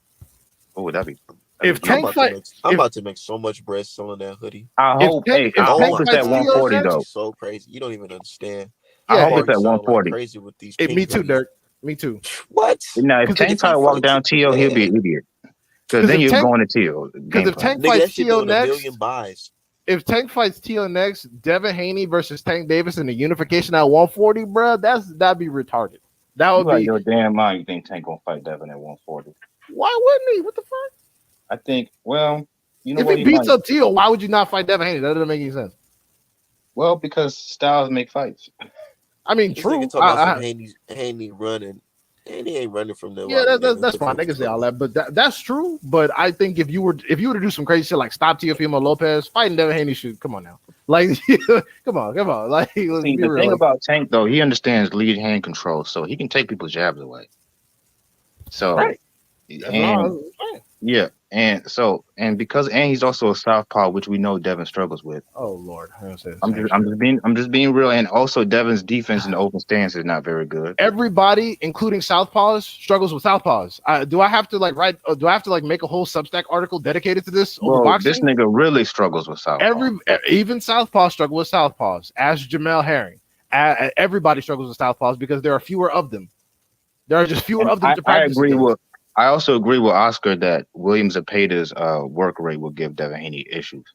Oh, that'd
If
be
I'm
Tank
crazy.
about to
fight,
make I'm
if
about to make so much bread selling that hoodie.
I hope. Hey,
if
I
Oh
Tank
hope
my
it's at
fights
god,
Tio
it's
140
gonna be
though.
next,
so crazy. You don't even understand.
I
I'm
yeah,
hope
hey,
it's
already
at
selling like
140.
crazy with these
hey, me
pink
too,
hoodies.
Dirk. Me too.
What?
Now, if
Because
Tank
If
try
he
to walk
fights,
down Tio, he'll be
man,
an idiot. Because
because
then
if
you're
Tank
going to Tio
because
game
if
plan.
Tank
nigga, that
fights
shit
Tio
doing a million
next,
buys.
if Tank fights Tio next, Devin Haney versus Tank Davis in the unification at 140, bro, that'd be retarded. That
You
would
got
be.
your damn mind. You think Tank gonna fight Devin at 140?
Why wouldn't he? What the fuck?
I think. Well, you know
If he
what? He
beats
might.
up Tio, why would you not fight Devin Haney? That doesn't make any sense.
Well, because styles make fights.
I mean,
This nigga
true.
talking about some Haney running. Haney ain't running from
Yeah,
nobody, nigga.
that's
The
fine.
fuck
They
you
can say
talking
all
about?
that, but that's true. But I think if you were to do some crazy shit like stop Teofimo Lopez, fighting Devin Haney should come on now. Like, come on. Like, let's
See,
be
the
real.
thing
Like,
about Tank though, he understands lead hand control, so he can take people's jabs away. So,
right? That's
and
all. Right.
yeah, and because he's also a southpaw, which we know Devin struggles with.
Oh Lord, I'm gonna say the
I'm
same
just I'm
shit.
just being I'm just being real, and also Devin's defense in the open stance is not very good.
Everybody, including Southpaws, struggles with Southpaws. Do I have to like write? Do I have to like make a whole Substack article dedicated to this over
Bro, this
boxing?
nigga really struggles with southpaw.
Even Southpaws struggle with Southpaws. Ask Jamel Herring. Everybody struggles with Southpaws because there are fewer of them. There are just fewer
And
of them to
I
practice
agree
against.
with I also agree with Oscar that William Zepeda's work rate will give Devin Haney issues.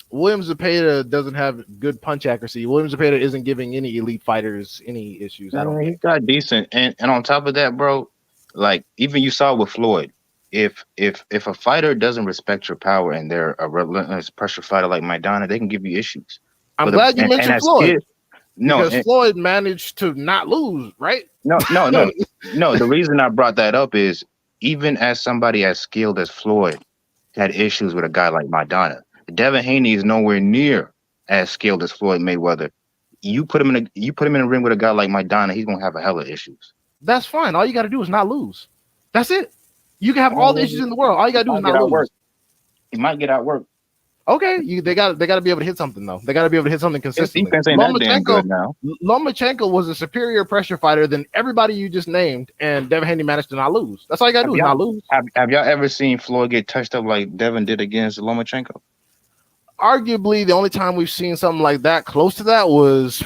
William Zepeda doesn't have good punch accuracy. William Zepeda isn't giving any elite fighters any issues. I don't
Man, he
think.
got decent, and on top of that, bro, like even you saw with Floyd, if a fighter doesn't respect your power and they're a relentless pressure fighter like Maidana, they can give you issues.
I'm
But
glad you
and
mentioned
as
Floyd
kid, no,
because Floyd managed to not lose, right?
no. The reason I brought that up is even as somebody as skilled as Floyd had issues with a guy like Maidana. Devin Haney is nowhere near as skilled as Floyd Mayweather. You put him in a ring with a guy like Maidana, he's gonna have a hella issues.
That's fine. All you got to do is not lose. That's it. You can have all the issues in the world. All you
He
got to do is
might get
not lose.
outworked. He might get outworked.
Okay, they got to be able to hit something though. They got to be able to hit something
His
consistently.
defense ain't that damn good now.
Lomachenko was a superior pressure fighter than everybody you just named, and Devin Haney managed to not lose. That's all you got to
Have
do is
y'all
not lose.
have y'all ever seen Floyd get touched up like Devin did against Lomachenko?
Arguably, the only time we've seen something like that close to that was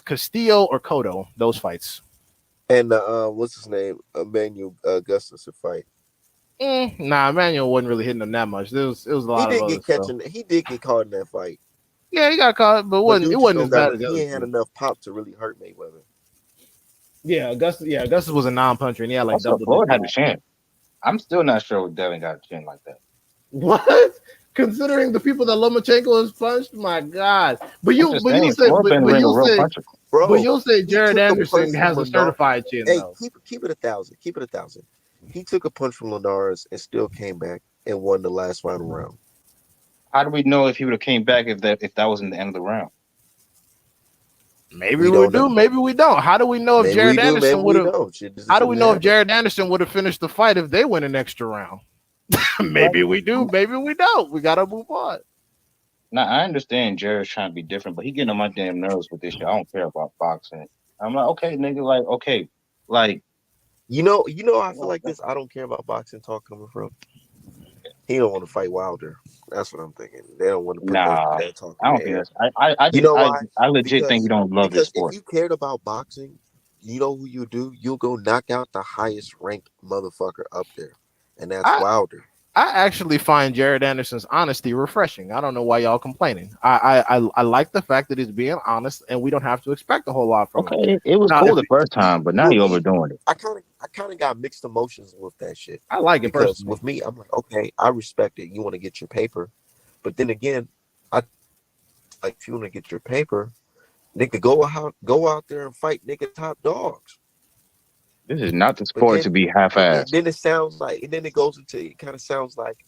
Castillo or Cotto. Those fights.
And what's his name? Emmanuel Augustus fight.
Nah, Emmanuel wasn't really hitting them that much. It was a
He
lot of
did
other
get
stuff.
catching. He did get caught in that fight,
Yeah, he got caught, but
but
it
dude just
wasn't
don't
as
got.
bad as the
He
other
ain't had
two.
enough pop to really hurt Mayweather.
Augustus was a non-puncher, and he had like
Also,
double
Floyd
digit.
had a chin. I'm still not sure if Devin got a chin like that.
What? Considering the people that Lomachenko has punched, my God! But
I'm
you,
just
but you'll
saying,
say,
Floyd been in the ring a real puncher.
but
Bro,
you'll say
he
Jared
took a punch
Anderson
from
has a
Lenar.
certified chin,
Hey,
though.
keep it 1,000. Keep it 1,000. He took a punch from Linares and still came back and won the last final round.
How do we know if he would have came back if that wasn't the end of the round?
Maybe
We
we
don't
do,
know.
maybe we don't. How do we know if
Maybe we
Jared
do. Maybe
Anderson would
we
have?
don't. Shit just
How do we
didn't
know if
happen.
Jared Anderson would have finished the fight if they win an extra round?
Right.
Maybe we do, maybe we don't. We gotta move on.
Now I understand Jared's trying to be different, but he getting on my damn nerves with this shit. I don't care about boxing. I'm like, okay, nigga, like, okay, like,
I feel like this. I don't care about boxing talk coming from. He don't want to fight Wilder. That's what I'm thinking. They don't want to put
Nah,
that talk
I
in the
don't think
air.
that's. I
You
just
know why?
I legit think you
Because
don't love this
if
sport.
you cared about boxing, you know who you do? You'll go knock out the highest ranked motherfucker up there, and that's
I
Wilder.
I actually find Jared Anderson's honesty refreshing. I don't know why y'all complaining. I like the fact that he's being honest, and we don't have to expect a whole lot from him.
Okay, it was
Now,
cool
if
the first time, but now
With
he
me,
overdoing it.
I kind of got mixed emotions with that shit
I like it
because
personally.
with me, I'm like, okay, I respect it. You want to get your paper, but then again, I like if you want to get your paper, nigga, go out there and fight nigga top dogs.
This is not the
But
sport to be half-assed.
then it sounds like, and then it goes into, it kind of sounds like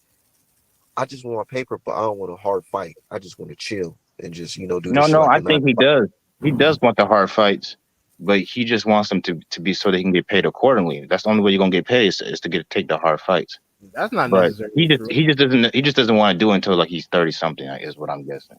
I just want my paper, but I don't want a hard fight. I just want to chill and just do
No,
this shit
no,
like
I
a nine
think
to
he
five.
does. He does want the hard fights, but he just wants them to be so they can get paid accordingly. That's the only way you're gonna get paid is to get take the hard fights.
That's not
But
necessarily true.
he just doesn't want to do it until like he's 30 something is what I'm guessing.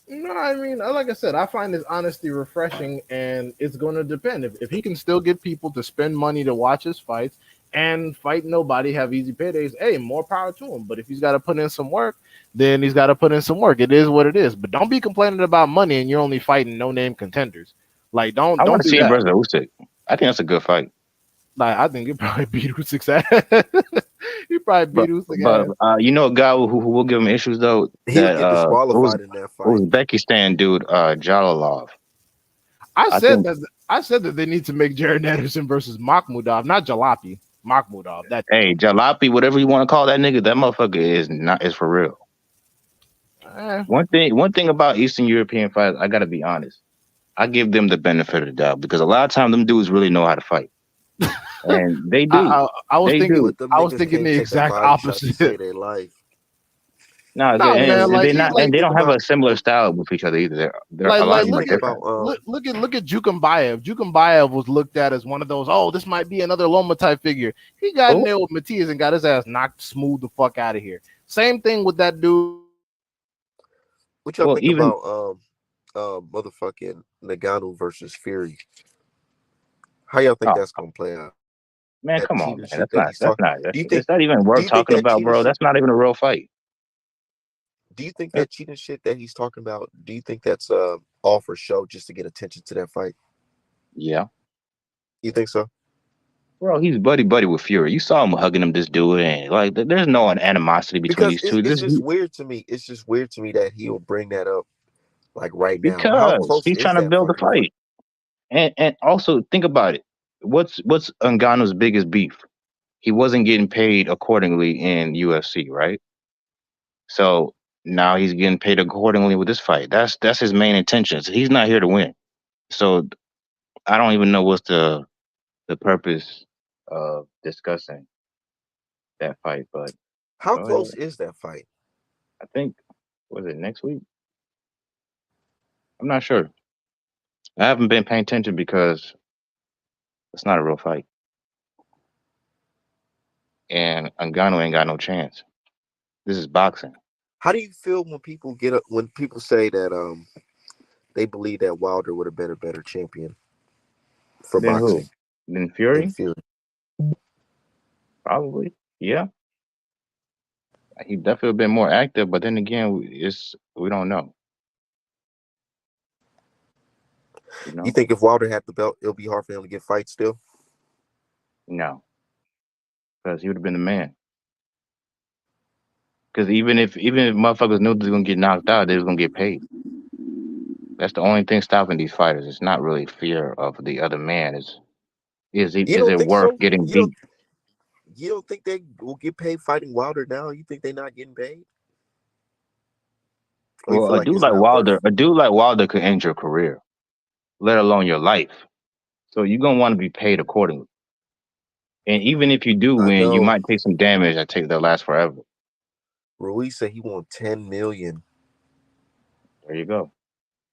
No, I mean, like I said, I find his honesty refreshing, and it's going to depend. If he can still get people to spend money to watch his fights and fight nobody, have easy paydays, hey, more power to him. But if he's got to put in some work, then he's got to put in some work. It is what it is. But don't be complaining about money and you're only fighting no name contenders. Like, don't
I want
don't
to
do
see him
that.
versus Usyk. I think that's a good fight.
Like, I think he probably beat Usyk's ass. He probably beat Usyk's ass.
You know a guy who will give him issues though
He'll
that
get disqualified in that fight.
Uzbekistan dude Jalalov.
I
I
said
think
that I said that they need to make Jared Anderson versus Makhmudov, not Jalopy. Makhmudov. That
hey Jalopy whatever you want to call that nigga that motherfucker is for real.
eh,
One thing about Eastern European fighters I gotta be honest. I give them the benefit of the doubt because a lot of times them dudes really know how to fight, and they do,
I was
they
thinking
do.
But them
I was
niggas
thinking
can't
the
take a
exact
body shot to
opposite.
save their life.
No,
No, man,
and
like
they not,
like
and they
Think
don't have a
about
similar style with each other either. A lot
what
of
you
them are
look
think
at
different.
about
look at Jukambayev. Jukambayev was looked at as one of those. Oh, this might be another Loma type figure. He got in
Oh,
there with Matias and got his ass knocked smooth the fuck out of here. Same thing with that dude.
what y'all
well,
think
even
about motherfucking Ngannou versus Fury. How y'all think
oh
that's gonna play out?
man,
That
come on,
cheating
man,
shit that he's talking. Do you think?
it's not even
Do
worth
you think
talking
that
about,
cheating
bro.
shit?
That's not even a real fight.
Do you think
That's,
that cheating shit that he's talking about? Do you think that's all for show just to get attention to that fight?
yeah,
You think so?
bro, he's buddy with Fury. You saw him hugging him, this dude, and like there's no animosity between
Because
these two.
it's just weird to me. It's just weird to me that he'll bring that up like right now. How
Because
close
he's
is
trying to
that
build a
fucking fight?
fight. And also think about it. What's Ngannou's biggest beef? He wasn't getting paid accordingly in UFC, right? So now he's getting paid accordingly with this fight. That's his main intention. So he's not here to win. So I don't even know what's the purpose of discussing that fight. But
How
go ahead.
close is that fight?
I think was it next week? I'm not sure. I haven't been paying attention because it's not a real fight, and Ngannou ain't got no chance. This is boxing.
How do you feel when people get up when people say that they believe that Wilder would have been a better champion for
Then who?
boxing
Then
than
Fury?
Fury?
Probably. Yeah. He definitely been more active, but then again, we don't know. You
You
know?
think if Wilder had the belt, it'll be hard for him to get fights still?
No, because he would have been the man. Because even if motherfuckers knew they was gonna get knocked out, they was gonna get paid. That's the only thing stopping these fighters. It's not really fear of the other man.
You
is
don't
it
think
worth
so?
getting beat?
You don't think they will get paid fighting Wilder now? You think they're not getting paid? Or you
Well,
feel like it's not worth?
A dude like Wilder could end your career, let alone your life. So you're gonna want to be paid accordingly. And even if you do
I
win, you
know.
might take some damage that lasts forever.
Ruiz said he won 10 million.
There you go.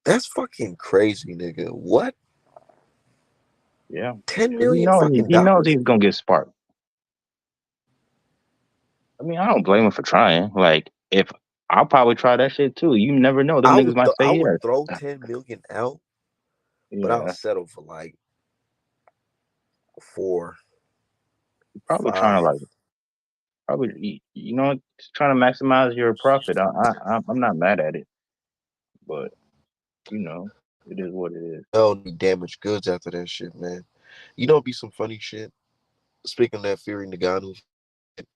That's fucking crazy, nigga. What?
Yeah.
10
'Cause
million fucking
he knows
dollars?
he's gonna get sparked. I mean, I don't blame him for trying. Like, if I'll probably try that shit too. You never know. Them niggas might say
I would
yes.
throw 10 million out, but I'll
Yeah.
settle for like four,
Probably trying to
five.
like Probably, trying to maximize your profit. I'm not mad at it, but it is what it is.
Hell, no damaged goods after that shit, man. You know, it'd be some funny shit. Speaking of that Fury Ngannou fight,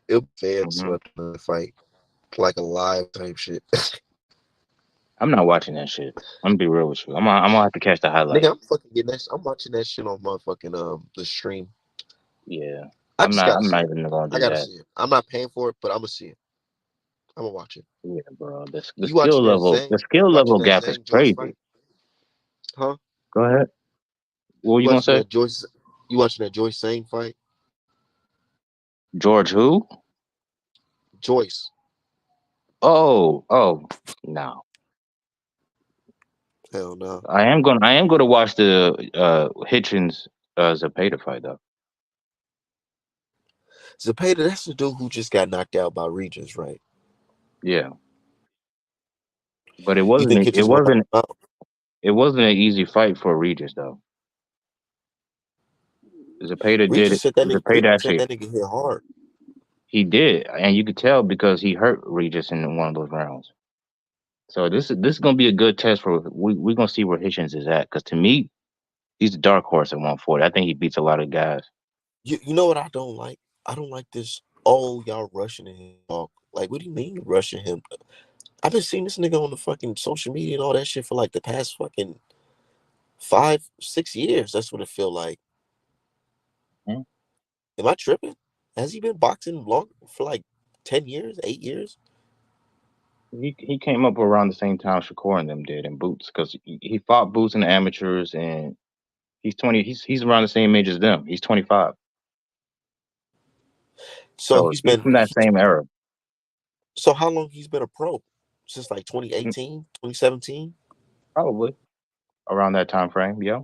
it'll be fans
Hmm.
swept in the fight, like a live type shit.
I'm not watching that shit. I'm gonna be real with you. I'm gonna have to catch the
Nigga,
highlights.
I'm fucking getting that. I'm watching that shit on motherfucking the stream.
Yeah,
I just gotta
I'm
see
not
it.
even gonna
I
do
gotta
that.
see it. I'm not paying for it, but I'm gonna see it. I'm gonna watch it.
Yeah, bro. The
You
skill
watching that
level,
Zang?
the skill
Watching
level
that
gap is
Zang Joyce
crazy.
fight? Huh?
Go ahead. What were
You
you gonna
watching
say?
that Joyce? You watching that Joyce Zang fight?
George who?
Joyce.
Oh, no.
Hell no.
I am gonna watch the Hitchens Zapata fight though.
Zapata, that's the dude who just got knocked out by Regis, right?
Yeah, but it
You think
wasn't it
Hitchens will knock
wasn't
him out?
it wasn't an easy fight for Regis though.
Regis said that nigga.
Zapata
Regis said
actually
that nigga hit hard.
he did, and you could tell because he hurt Regis in one of those rounds. So this is gonna be a good test for we're gonna see where Hitchens is at because to me he's a dark horse at 140. I think he beats a lot of guys.
You know what I don't like? I don't like this. Oh, y'all rushing him. Talk. Like, what do you mean rushing him? I've been seeing this nigga on the fucking social media and all that shit for like the past fucking 5, 6 years. That's what it feel like.
Hmm?
Am I tripping? Has he been boxing long for like 10 years, 8 years?
He came up around the same time Shakur and them did in Boots because he fought Boots in the amateurs and he's 20. He's around the same age as them. He's 25.
So
So
he's
he's
been
from that
he's
same era.
so how long he's been a pro? Since like
Mm,
2018, 2017.
probably around that time frame. Yeah.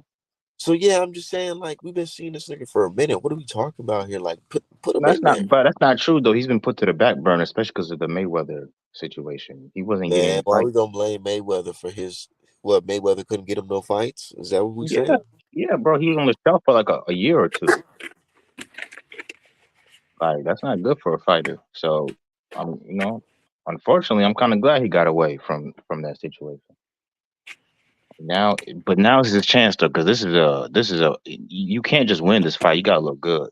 So yeah, I'm just saying, like, we've been seeing this nigga for a minute. What are we talking about here? Like, put him
That's
in there.
not, but that's not true though. He's been put to the back burner, especially because of the Mayweather situation. He wasn't getting
Man,
any
why we
fights.
gonna blame Mayweather for his what? Mayweather couldn't get him no fights? Is that what we
Yeah,
saying?
yeah, bro. He was on the shelf for like a year or two. Like that's not good for a fighter. So, unfortunately, I'm kind of glad he got away from that situation. Now, but now is his chance though, because this is a you can't just win this fight. You gotta look good.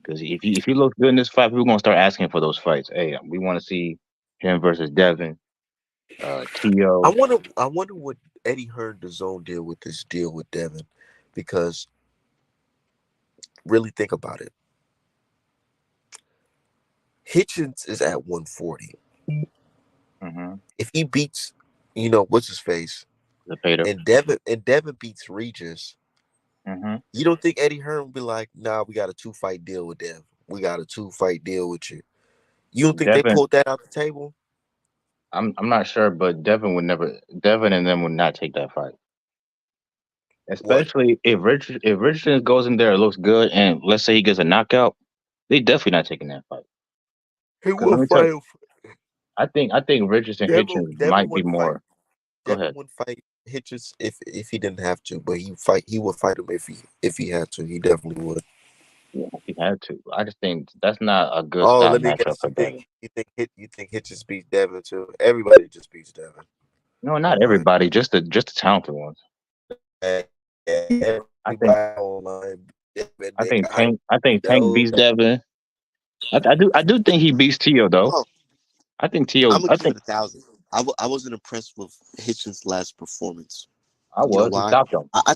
Because if you look good in this fight, people gonna start asking for those fights. Hey, we want to see him versus Devin,
I
Tio.
wonder. I wonder what Eddie Hearn the zone did with this deal with Devin, because really think about it. Hitchens is at 140.
Mm-hmm.
If he beats, what's his face,
Zapata.
and Devin beats Regis,
Mm-hmm.
you don't think Eddie Hearn will be like, nah, we got a 2 fight deal with Dev. We got a 2 fight deal with you. You don't think they
Devin,
pulled that out the table?
I'm not sure, but Devin and them would not take that fight.
What?
Especially if Richardson goes in there, it looks good, and let's say he gets a knockout, they definitely not taking that fight.
He
Because let
will
me tell you,
fight.
I think Richardson Hitchens
Devin
might be
wouldn't fight.
more. Go
Devin
ahead.
wouldn't fight Hitchens if he didn't have to, but he would fight him if he had to. He definitely would.
Yeah, if he had to. I just think that's not a good
Oh,
style
let me
matchup
guess.
for Devin.
You think Hitchens beats Devin too? Everybody just beats Devin.
No, not
Online.
everybody, just the talented ones. I think
Everybody online. Devin,
I
nigga.
think Tank I think Tank
Know
beats
that.
Devin. I do think he beats Tio though.
Oh,
I think
I'm
Tio.
gonna
I
give
think
it 1,000. I wasn't impressed with Hitchens' last performance.
I
You know
was. He
why?
stopped him.
I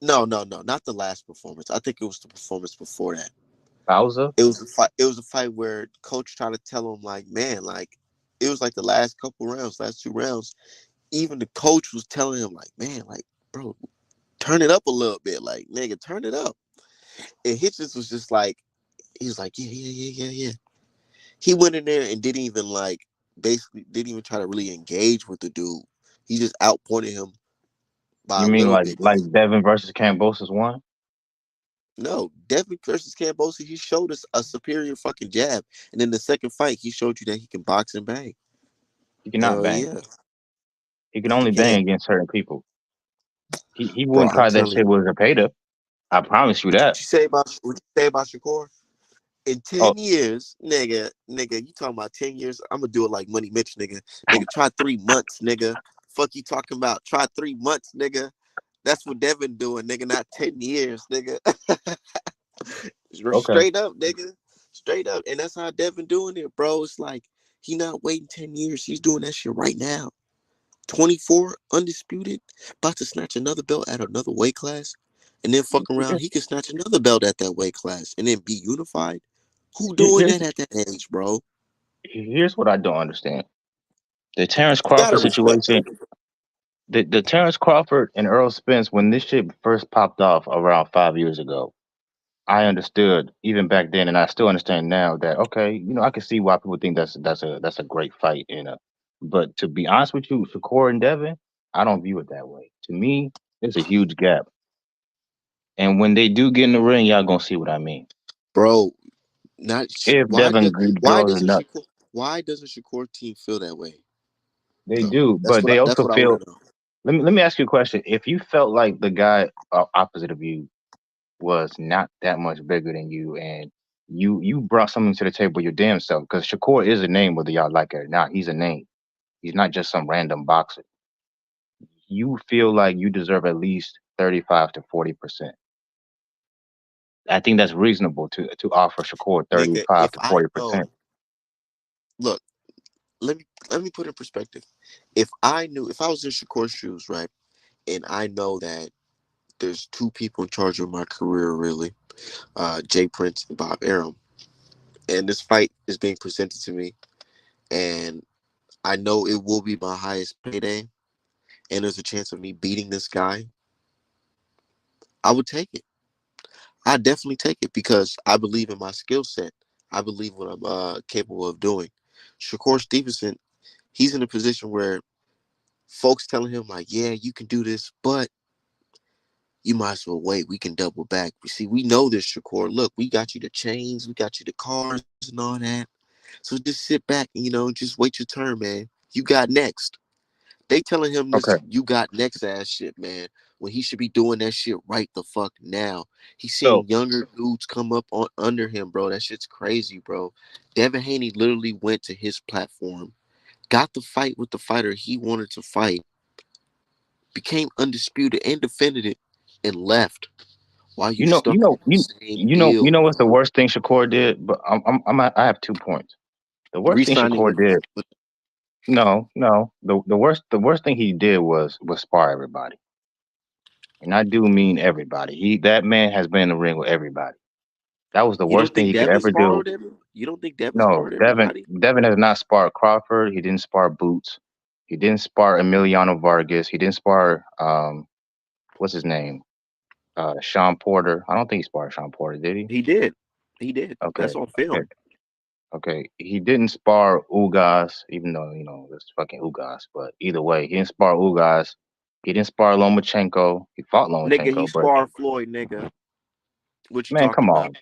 No, no, no, not the last performance. I think it was the performance before that.
Bowser.
It was a fight. It was a fight where coach tried to tell him like, man, like it was like the last couple rounds, last 2 rounds. Even the coach was telling him like, man, like, bro, turn it up a little bit, like, nigga, turn it up. And Hitchens was just like, he was like, yeah, yeah, yeah, yeah, yeah. He went in there and didn't even like, basically didn't even try to really engage with the dude. He just outpointed him by
You
a
mean
little
like
bit.
like Devin versus Cambosis one?
No, Devin versus Cambosa, he showed us a superior fucking jab. And in the second fight, he showed you that he can box and bang.
He cannot
Hell
bang.
yeah.
He can
Yes, he
only
can.
bang against certain people. He
Bro,
wouldn't
I'm
try that
telling
shit
you.
with Zapata. I promise you
What
that.
you say about Shakur? In
Oh,
10 years, nigga, you talking about 10 years? I'm gonna do it like Money Mitch, nigga. Try 3 months, nigga. Fuck you talking about? Try 3 months, nigga. That's what Devin doing, nigga. Not 10 years, nigga.
okay.
Straight up, nigga. Straight up, and that's how Devin doing it, bro. It's like he not waiting 10 years. He's doing that shit right now. 24 undisputed, about to snatch another belt at another weight class, and then fuck around.
Here-
He can snatch another belt at that weight class, and then be unified. Who doing
Here's
that at that age, bro?
here's what I don't understand. The Terrence
You gotta
Crawford
respect
situation,
Devin.
the Terrence Crawford and Earl Spence, when this shit first popped off around 5 years ago, I understood even back then, and I still understand now that okay, I can see why people think that's a great fight, But to be honest with you, Shakur and Devin, I don't view it that way. To me, there's a huge gap, and when they do get in the ring, y'all gonna see what I mean.
Bro. Not
If
why
Devin
does why
goes
doesn't
nuts,
Shakur team feel that way?
they
Though
do, but they
that's
also
what I
feel.
want to know.
Let me ask you a question. If you felt like the guy opposite of you was not that much bigger than you, and you brought something to the table your damn self, because Shakur is a name, whether y'all like it or not. He's a name. He's not just some random boxer. You feel like you deserve at least 35 to 40%. I think that's reasonable to offer Shakur
Nigga,
35
if
to
I
40%.
know, look, let me put it in perspective. If I was in Shakur's shoes, right, and I know that there's two people in charge of my career, really, Jay Prince and Bob Arum, and this fight is being presented to me, and I know it will be my highest payday, and there's a chance of me beating this guy, I would take it. I definitely take it because I believe in my skill set. I believe what I'm capable of doing. Shakur Stevenson, he's in a position where folks telling him like, "Yeah, you can do this, but you might as well wait. We can double back." You see, we know this, Shakur. Look, we got you the chains, we got you the cars and all that. So just sit back and just wait your turn, man. You got next. They telling him this
Okay.
"you got next" ass shit, man. When he should be doing that shit right the fuck now. He's
So,
seeing younger dudes come up on under him, bro. That shit's crazy, bro. Devin Haney literally went to his platform, got the fight with the fighter he wanted to fight, became undisputed and defended it, and left. While
you
you
know, you
stuck
know,
on the
you
same
you
deal,
know what's the
bro.
worst thing Shakur did? But I have 2 points. The worst thing
Resigning
Shakur
with
did.
with
No, no. The worst thing he did was spar everybody, and I do mean everybody. That man has been in the ring with everybody. That was the
you don't
worst thing
think
he could
Devin
ever do.
sparred him? You don't think Devin
No,
sparred
Devin
everybody?
Devin has not sparred Crawford. He didn't spar Boots. He didn't spar Emiliano Vargas. He didn't spar what's his name? Sean Porter. I don't think he sparred Sean Porter, did he?
He did. He did.
Okay,
That's on
okay,
film.
okay. He didn't spar Ugas, even though it's fucking Ugas. But either way, he didn't spar Ugas. He didn't spar Lomachenko. He fought
Nigga, he
Lomachenko, but
sparred Floyd, nigga. What you
man,
talking about?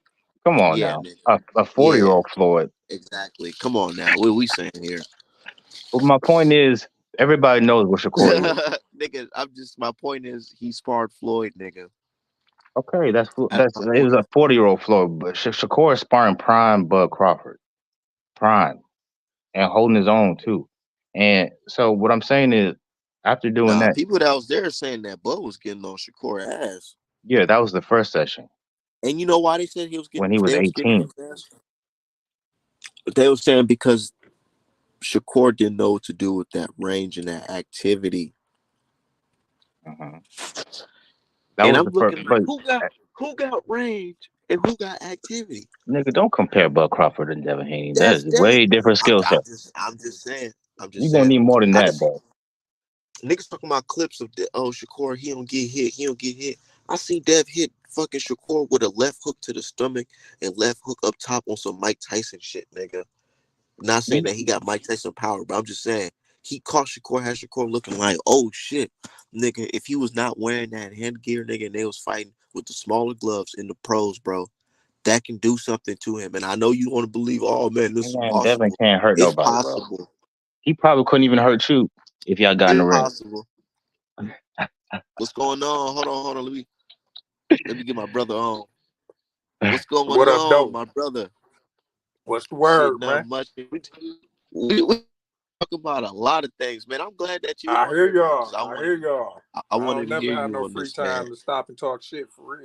come on
Yeah,
now.
nigga.
A 40 year
Yeah,
old Floyd.
exactly. Come on now. What are we saying here?
But my point is, everybody knows what Shakur is.
Nigga, my point is he sparred Floyd, nigga.
Okay,
That's
that's
my
it was
point.
a 40-year-old Floyd, but Shakur is sparring prime Bud Crawford, prime, and holding his own too. And so what I'm saying is, after doing
Nah,
that,
people that was there saying that Bud was getting on Shakur ass.
yeah, that was the first session
And you know why they said
when he was
they was getting on
18.
his ass? They were saying because Shakur didn't know what to do with that range and that activity.
Mhm. That
And
was
I'm
the first,
looking like
but
who got range and who got activity?
nigga, don't compare Bud Crawford and Devin Haney. That
That's
is
that.
way different skill set.
I'm just saying. I'm
You
just
gonna
saying.
need more than
I
that,
just see
bro.
niggas talking about clips of Shakur. He don't get hit. He don't get hit. I see Dev hit fucking Shakur with a left hook to the stomach and left hook up top on some Mike Tyson shit, nigga. Not saying
You
that he got Mike Tyson power, but I'm just saying he caught Shakur, had Shakur looking like, oh shit, nigga. If he was not wearing that headgear, nigga, and they was fighting with the smaller gloves in the pros, bro, that can do something to him. And I know you want to believe, oh man, this is
man, Devin
possible.
can't hurt
It's
nobody, bro.
possible.
He probably couldn't even hurt you if y'all got in the
It's
ring.
possible. What's going on? Hold on. Let me get my brother on. What's going
What up,
on,
though?
my brother? What's the
Shit,
word,
not
man?
much. We talk about a lot of things, man. I'm glad that you
I
on
hear
here, man, because
y'all. I hear y'all.
I
I don't
wanted to
never
hear
have
you
no
on
free
this, man.
time to stop and talk shit for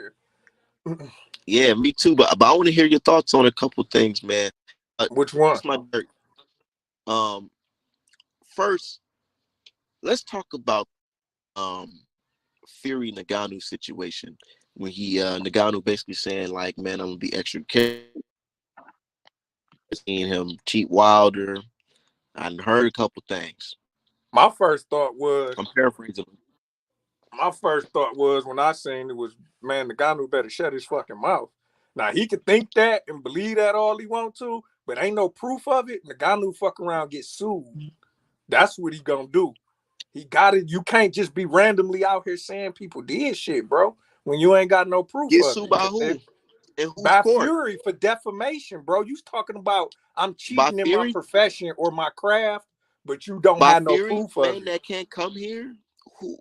real.
Yeah, me too. But I want to hear your thoughts on a couple things, man.
Which one?
It's my dirt. Um, First, let's talk about Fury Ngannou situation when he Ngannou basically saying like, man, I'm gonna be extra careful. Seeing him cheat Wilder. I heard a couple things.
My first thought was
I'm paraphrasing.
when I seen it was, man, the guy who better shut his fucking mouth. Now he could think that and believe that all he want to, but ain't no proof of it. And the guy who fuck around get sued. That's what he gonna do. He got it. You can't just be randomly out here saying people did shit, bro, when you ain't got no proof
Get
of
sued
it.
by
'Cause
who? In whose
by
court?
Fury for defamation, bro. You talking about I'm
By
cheating in my
Fury?
profession or my craft, but you don't
By
have no
Fury?
proof of
Man,
it.
that can't come here.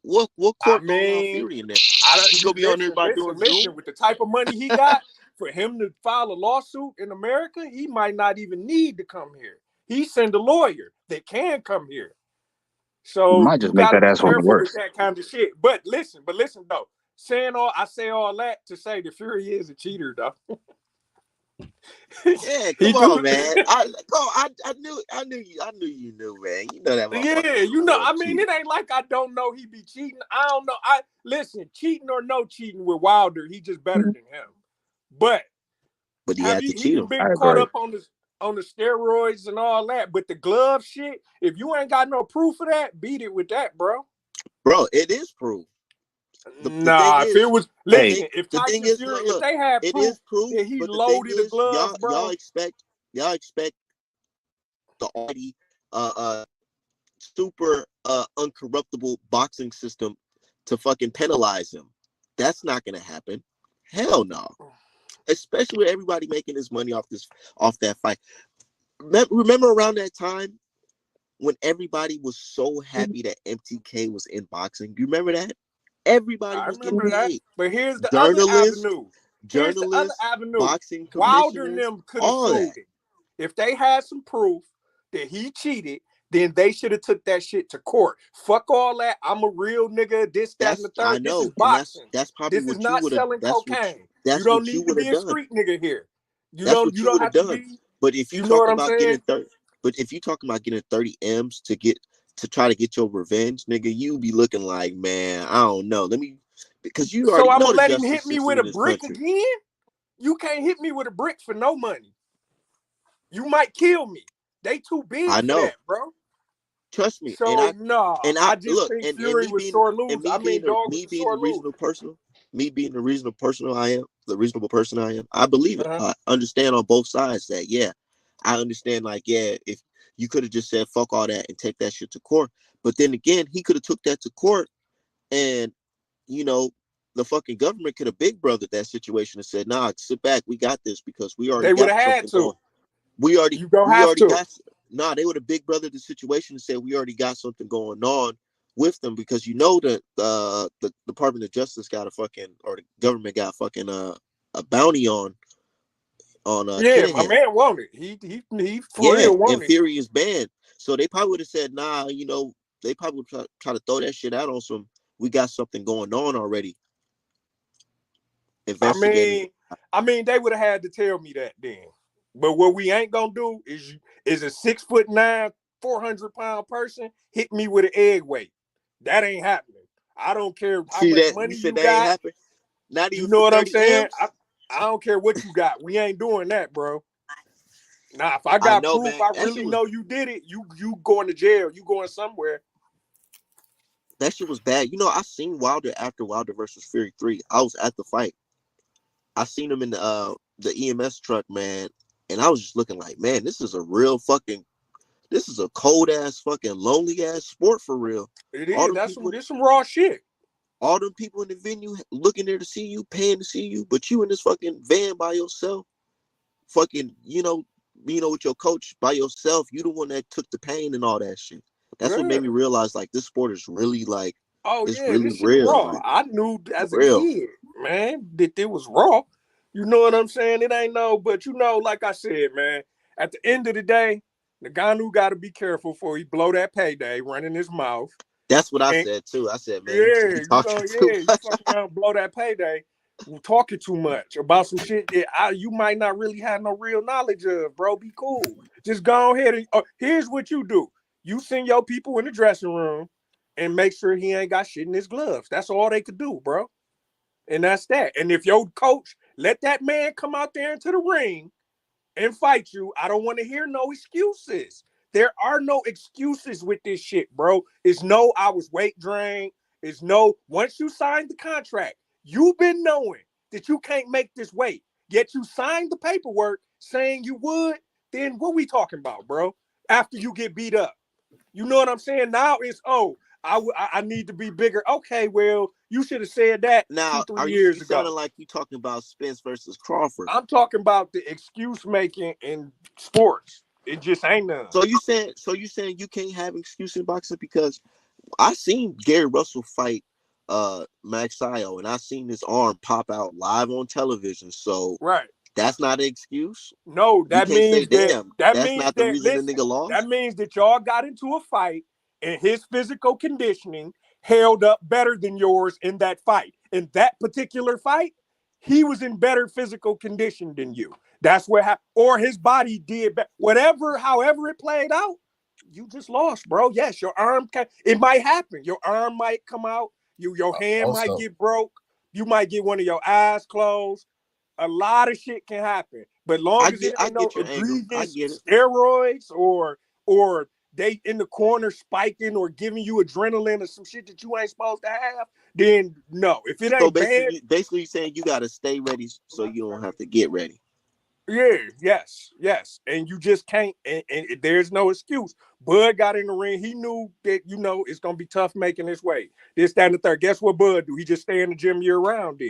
What
I
court gonna allow
mean,
Fury in there?
I don't.
He
You
gonna be on there by doing
listen.
Zoom?
With the type of money he got, for him to file a lawsuit in America, he might not even need to come here. He send a lawyer that can come here. So
Might
you
just make
got to
that
be
asshole
careful with
worse.
that kind of shit. But listen though. I say all that to say the Fury is a cheater though.
Yeah,
He
come
do.
on, man. I knew you knew, man. You know that
Yeah,
motherfucker was a little
I mean,
cheater.
it ain't like I don't know he be cheating. I don't know. I listen, cheating or no cheating with Wilder, he just better than him. But
But he
have
had
you?
to
He
cheat
done
him.
been
I
caught
agree.
up on the steroids and all that. But the glove shit, if you ain't got no proof of that, beat it with that, bro.
Bro, it is proof. The thing
Nah, if it
is,
was
the
Hey,
thing
listen, if
the thing
Tyson
is,
Fury,
look,
if
look,
they had
it
proof
is proof,
that he
but the thing
loaded a
is,
glove,
y'all expect the already super uncorruptible boxing system to fucking penalize him. That's not gonna happen. Hell no. Especially with everybody making his money off that fight. Remember around that time when everybody was so happy that MTK was in boxing? Do you remember that? Everybody
I
was getting
remember that.
paid.
But here's the other
Journalists,
avenue. Here's the other
journalists,
avenue.
boxing
Wilder and
commissioners,
them could have
all
sued
that.
him. If they had some proof that he cheated, then they should have took that shit to court. Fuck all that. I'm a real nigga, this, that, and the
I
third. This is
know, and that's
boxing.
that's probably
This is
what you
not
would have.
selling cocaine. You
That's
don't
what you
need to
would
be
have
a
done.
street nigga here.
That's what
You
you
don't
would have
have to
done.
be,
But if you
you know what
talking
I'm
about
saying?
getting 30, but if you talking about getting 30 M's to try to get your revenge, nigga, you be looking like, man, I don't know. Because you
So
already
I'm
know
gonna
the
let him
justice
hit me
system
with
in
a
this
brick
country.
again? You can't hit me with a brick for no money. You might kill me. They too
I
big for
know.
that, bro.
Trust me. And
So nah,
I
I just
look,
think
and
Fury
me
was
being
sore
and
lose.
me
I
being
mean,
the
dog was
me
a
being the
sore loser.
reasonable person, me being the reasonable person I am, the reasonable person I am, I believe it.
Uh-huh.
I understand on both sides that, yeah, I understand, like, yeah, if you could have just said fuck all that and take that shit to court. But then again, he could have took that to court, and you know, the fucking government could have big brothered that situation and said, nah, sit back, we got this because we already
They would
got
have had
something going.
to.
We already
You don't
we
have
already
to.
got Nah, they would have big brother the situation and said we already got something going on with them because you know that the Department of Justice got a fucking, or the government got fucking a bounty on
Yeah, my
Kinahan.
man wanted. He for
Yeah,
real
and
wanted.
Fury is banned. So they probably would have said, nah, they probably would try to throw that shit out on some, we got something going on already
I
investigating.
mean, they would have had to tell me that then. But what we ain't gonna do is a 6'9", 400-pound person hit me with an egg weight. That ain't happening. I don't care how
See
much
that you
money
said
you
that ain't
got.
happen? Not
You
even
know
for
what I'm
30
saying?
M's?
I don't care what you got. We ain't doing that, bro. Now, if I
I
got
know,
proof,
man.
I really know you did it. You going to jail. You going somewhere.
That shit was bad. I seen Wilder after Wilder versus Fury 3. I was at the fight. I seen him in the EMS truck, man, and I was just looking like, man, this is a cold ass fucking lonely ass sport for real.
It
All
is.
them people,
This some raw shit.
all them people in the venue looking there to see you, paying to see you, but you in this fucking van by yourself, fucking, with your coach by yourself. You the one that took the pain and all that shit. That's what
Yeah.
made me realize like this sport is really like
Oh
it's
yeah,
really
this shit
real,
raw.
like
I knew as a
real.
kid, man, that it was raw. You know what I'm saying? It ain't no, but like I said, man,
At the end of the day, Ngannou got to be careful before he blow that payday running his mouth.
That's what I
And
said too. I said, man,
yeah,
he talking too
you
much.
fuck around, blow that payday, talking too much about some shit that you might not really have no real knowledge of, bro. Be cool. Just go ahead and here's what you do. You send your people in the dressing room and make sure he ain't got shit in his gloves. That's all they could do, bro. And that's that. And if your coach let that man come out there into the ring and fight you, I don't want to hear no excuses. There are no excuses with this shit, bro. It's no, I was weight drained. It's no, once you signed the contract, you've been knowing that you can't make this weight. Yet you signed the paperwork saying you would. Then what we talking about, bro? After you get beat up. You know what I'm saying? Now it's, I need to be bigger. Okay, well, you should have said that
Now,
2-3
are you
years
sounding
ago.
like you talking about Spence versus Crawford?
I'm talking about the excuse making in sports. It just ain't none.
So you saying you can't have excuse in boxing? Because I seen Gary Russell fight Max Sio, and I seen his arm pop out live on television. So
Right.
that's not an excuse.
No,
You
that
can't say,
means
damn,
that
that's
means
not the
that
reason the
listen,
nigga lost.
that means that y'all got into a fight and his physical conditioning held up better than yours in that fight. In that particular fight, he was in better physical condition than you. That's what happened. Or his body did better. Whatever, however it played out, you just lost, bro. Yes, your arm it might happen. Your arm might come out. Your hand might
Also,
get broke. You might get one of your eyes closed. A lot of shit can happen, but long as it
I
ain't no
get your angle. I
egregious
get it.
steroids or they in the corner spiking or giving you adrenaline or some shit that you ain't supposed to have, then no. If it
So
ain't bad,
basically saying you got to stay ready so you don't have to get ready.
yeah, yes, and you just can't. And there's no excuse. Bud got in the ring. He knew that it's gonna be tough making his way. This, that, and the third. Guess what Bud do? He just stay in the gym year round.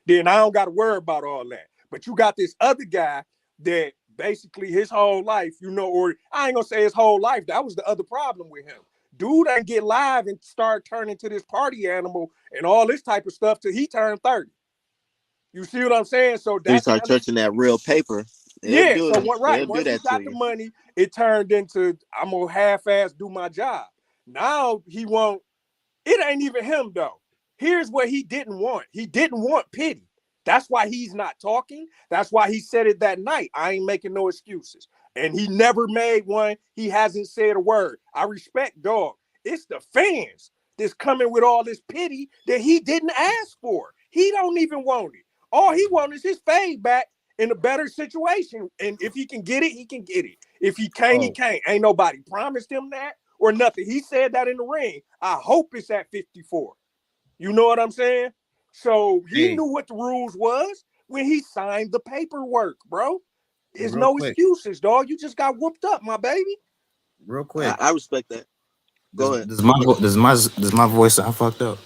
Then I don't got to worry about all that. But you got this other guy that basically his whole life, or I ain't gonna say his whole life. That was the other problem with him. Dude ain't get live and start turning to this party animal and all this type of stuff till he turned 30. You see what I'm saying? So
So you
that's
start
kind of
touching that real paper. They'll
yeah.
do
So
it.
what? Right.
They'll do
Once he
that to
got the
you.
money, it turned into I'm gonna half-ass do my job. Now he won't. It ain't even him though. Here's what he didn't want. He didn't want pity. That's why he's not talking. That's why he said it that night. I ain't making no excuses. And he never made one. He hasn't said a word. I respect dog. It's the fans that's coming with all this pity that he didn't ask for. He don't even want it. All he wants is his fade back in a better situation. And if he can get it, he can get it. If he can't, he
oh,
can't. Ain't nobody promised him that or nothing. He said that in the ring. I hope it's at 54. You know what I'm saying? So he
hey,
knew what the rules was when he signed the paperwork, bro. There's
real
no
quick,
excuses, dog. You just got whooped up, my baby.
real quick.
I respect that.
Does
Go ahead.
does my does my voice sound fucked up?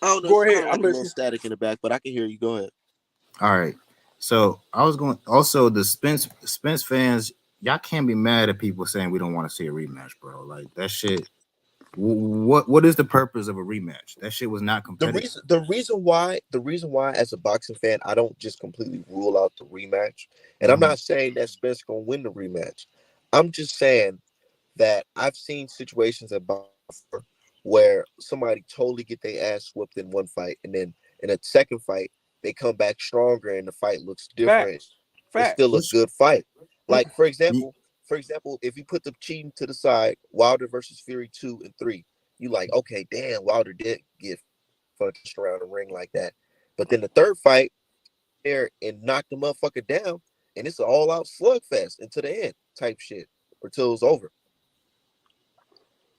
I don't know. It's
Go
kind
ahead.
of
I'm
like a little
listening.
static in the back, but I can hear you. Go ahead.
All right. So I was going also the Spence fans, y'all can't be mad at people saying we don't want to see a rematch, bro. Like that shit. What is the purpose of a rematch? That shit was not
The
competitive.
reason the reason why as a boxing fan I don't just completely rule out the rematch, and I'm
Mhm.
not saying that Spence gonna win the rematch. I'm just saying that I've seen situations at boxing where somebody totally get their ass whooped in one fight, and then in a second fight they come back stronger and the fight looks different.
Facts.
It's still a
Facts.
Which
good fight. Like
ye-
for example, if you put the cheating to the side, Wilder versus Fury 2 and 3, you like, okay, damn, Wilder did get fucked around the ring like that. But then the third fight, there and knocked the motherfucker down, and it's an all out slugfest into the end type shit until it's over.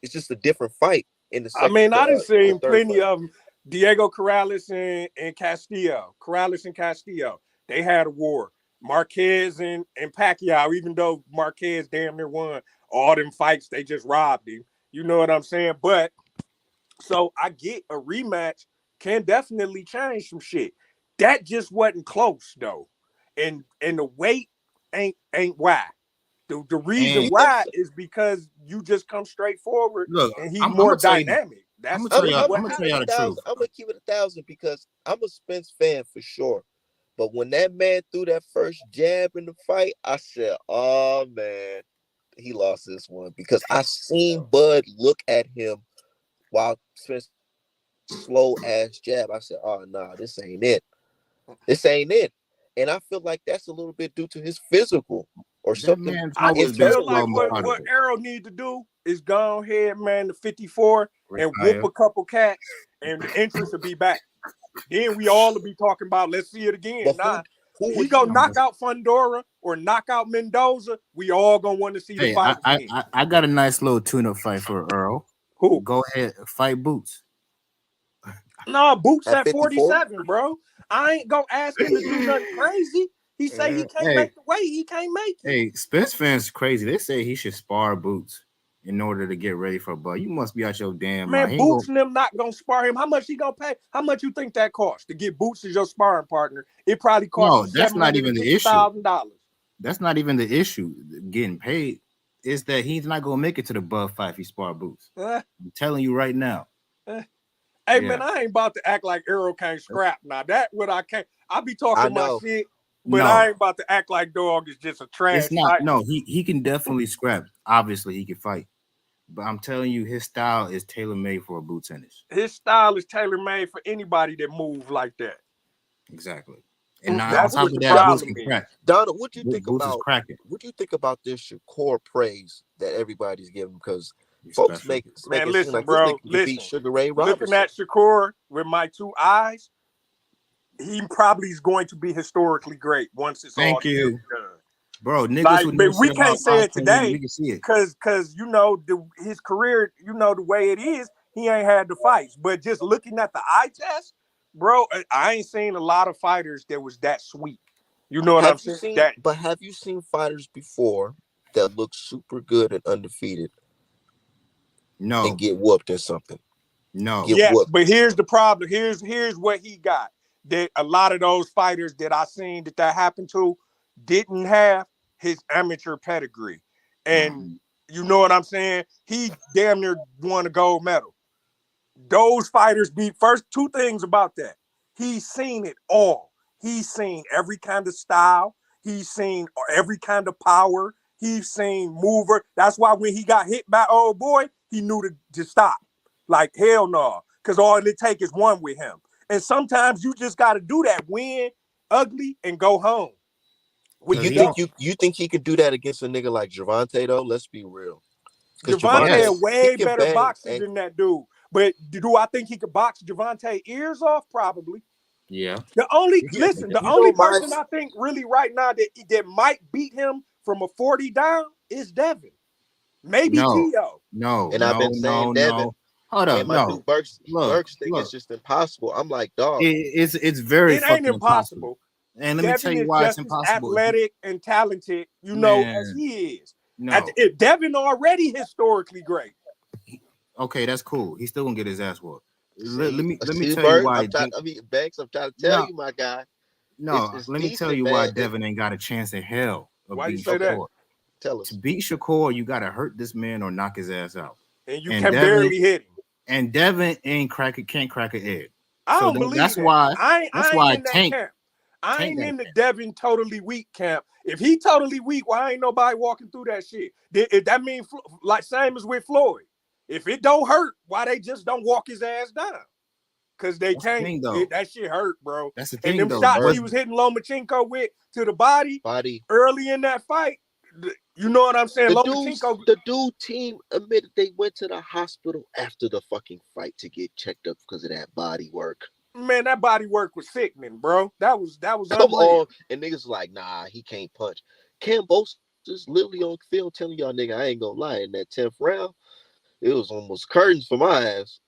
It's just a different fight in
I mean, I done
the
seen
third
plenty
fight.
of them. Diego Corrales and Castillo. Corrales and Castillo. They had a war. Marquez and Pacquiao, even though Marquez damn near won all them fights, they just robbed him. You know what I'm saying? But so I get a rematch can definitely change some shit. That just wasn't close though. And the weight ain't why. The reason
and
You think
why
so?
is because you just come straight forward
look,
and he's
I'm
more
gonna tell you,
dynamic.
I'm
That's
gonna tell
really
y'all,
what
I'm
I'm
gonna
gonna
tell
keep
happened.
it
y'all
a
the truth.
thousand. I'm gonna keep it 1,000 because I'm a Spence fan for sure. But when that man threw that first jab in the fight, I said, "Oh man, he lost this one." Because I seen Bud look at him while Spence slow ass jab. I said, "Oh nah, this ain't it. This ain't it." And I feel like that's a little bit due to his physical or
That
something
man's
I
always
just
been
feel
slow
like
internally
what
going
what
on.
methodical.
Arrow need to do is go ahead, man, to 54 and whoop
Retire.
a couple cats, and the interest will be back. Then we all will be talking about let's see it again.
But
Nah,
who
he
would
go
he?
knock out Fundora or knock out Mendoza. We all gonna want to see the
Hey,
fight again.
I got a nice little tune-up fight for Earl.
Who?
Go ahead, fight Boots.
No, Boots
At
at
54?
47, bro. I ain't gonna ask him to do nothing crazy. He say he can't
Hey,
make the weight. He can't make it.
hey, Spence fans crazy. They say he should spar Boots in order to get ready for Bud. You must be out your damn mind.
Man,
He ain't
Boots
gonna,
and them not gonna spar him. How much he gonna pay? How much you think that costs to get Boots as your sparring partner? It probably costs
no,
you
that's not even the issue.
$750,000.
That's not even the issue. Getting paid is that he's not gonna make it to the Bud fight if he spar Boots.
Uh,
I'm telling you right now.
Hey
Yeah.
man, I ain't about to act like Arrow can't scrap. Now that what I can't. I be talking
I
my
know.
shit, but
No,
I ain't about to act like Dog is just a trash
it's not.
fighter.
No, he can definitely scrap. Obviously, he can fight. But I'm telling you, his style is tailor made for a boot tennis.
His style is tailor made for anybody that move like that.
Exactly. And now
But
on
That's
top
what
of
the
that, Boots
problem
can
is.
crack.
Donald, what do you think
Boots is
about
cracking.
this Shakur praise that everybody's giving? Because
He's
folks
special.
make
Man,
it seem
listen,
like this
bro.
nigga can beat
Listen.
Sugar Ray
Looking
Robinson.
at Shakur with my two eyes, he probably is going to be historically great once it's all
Thank
said
you,
and done.
bro. Niggas
Like,
who
but
never
we
said about
can't say it
Octane, we
today
can see it.
because you know his career, you know the way it is, he ain't had the fights. But just looking at the eye test, bro, I ain't seen a lot of fighters that was that sweet. You know what I'm saying?
Have you seen fighters before that look super good and undefeated and
No,
get whooped in something?
no.
Get
Yes,
whooped.
but here's the problem. Here's what he got. That a lot of those fighters that I seen that happened to didn't have his amateur pedigree. And you know what I'm saying? He damn near won a gold medal. Those fighters beat first two things about that. He's seen it all. He's seen every kind of style. He's seen every kind of power. He's seen mover. That's why when he got hit by old boy, he knew to stop. Like hell no, because all it take is one with him. And sometimes you just got to do that. Win ugly and go home. When
Because
you
You
he
done.
don't.
think you think he could do that against a nigga like Javante though? Let's be real. Because
Javante a
Javante,
Yes.
he
way
can
better
bang
boxer
and
than that dude. But do I think he could box Javante ears off? Probably.
Yeah.
you,
The
you
only
don't mind.
person I think really right now that might beat him from a 40 down is Devin. Maybe
No.
Tio.
No.
And I've
No.
been saying
No.
Devin,
No. Hold
and
up.
my
No.
dude Burks
Look.
Burks think it's
Look.
just impossible. I'm like, dog.
It's very
It ain't
fucking impossible.
impossible.
And let me tell
Devin
you
is
why it's
just as
impossible.
athletic and talented, you know, as
Man,
he is.
no.
Devin already historically great.
Okay, that's cool. He's still gonna get his ass whooped.
See,
Let me
see,
tell you
Burt.
why.
Banks. I'm trying to tell
No,
you, my guy.
no.
It's
Let me tell
decent,
you why
man.
Devin ain't got a chance in hell of
Why you
beating
say that?
Okay,
Shakur.
tell
To
us.
beat Shakur, you gotta hurt this man or knock his ass out.
And you
And
can
Devin
barely hit him.
and Devin can't crack an egg.
I
So
don't believe
that's
that.
why
I ain't in that
Tank
camp. I ain't
got
in
it.
the Devin totally weak camp. If he totally weak, why ain't nobody walking through that shit? If that means like same as with Floyd. If it don't hurt, why they just don't walk his ass down? Because they
That's the
can't.
thing though.
That shit hurt, bro.
That's the
And
thing
them
though.
shots
Burt,
he was hitting Lomachenko with to the body
body.
early in that fight, you know what I'm saying? Lomachenko,
The dude team admitted they went to the hospital after the fucking fight to get checked up because of that body work.
man, that body work was sickening, bro. That was
Come
unreal.
on, and niggas like, nah, he can't punch. Cam Bose is literally on film telling y'all, nigga, I ain't gonna lie. In that 10th round, it was almost curtains for my ass.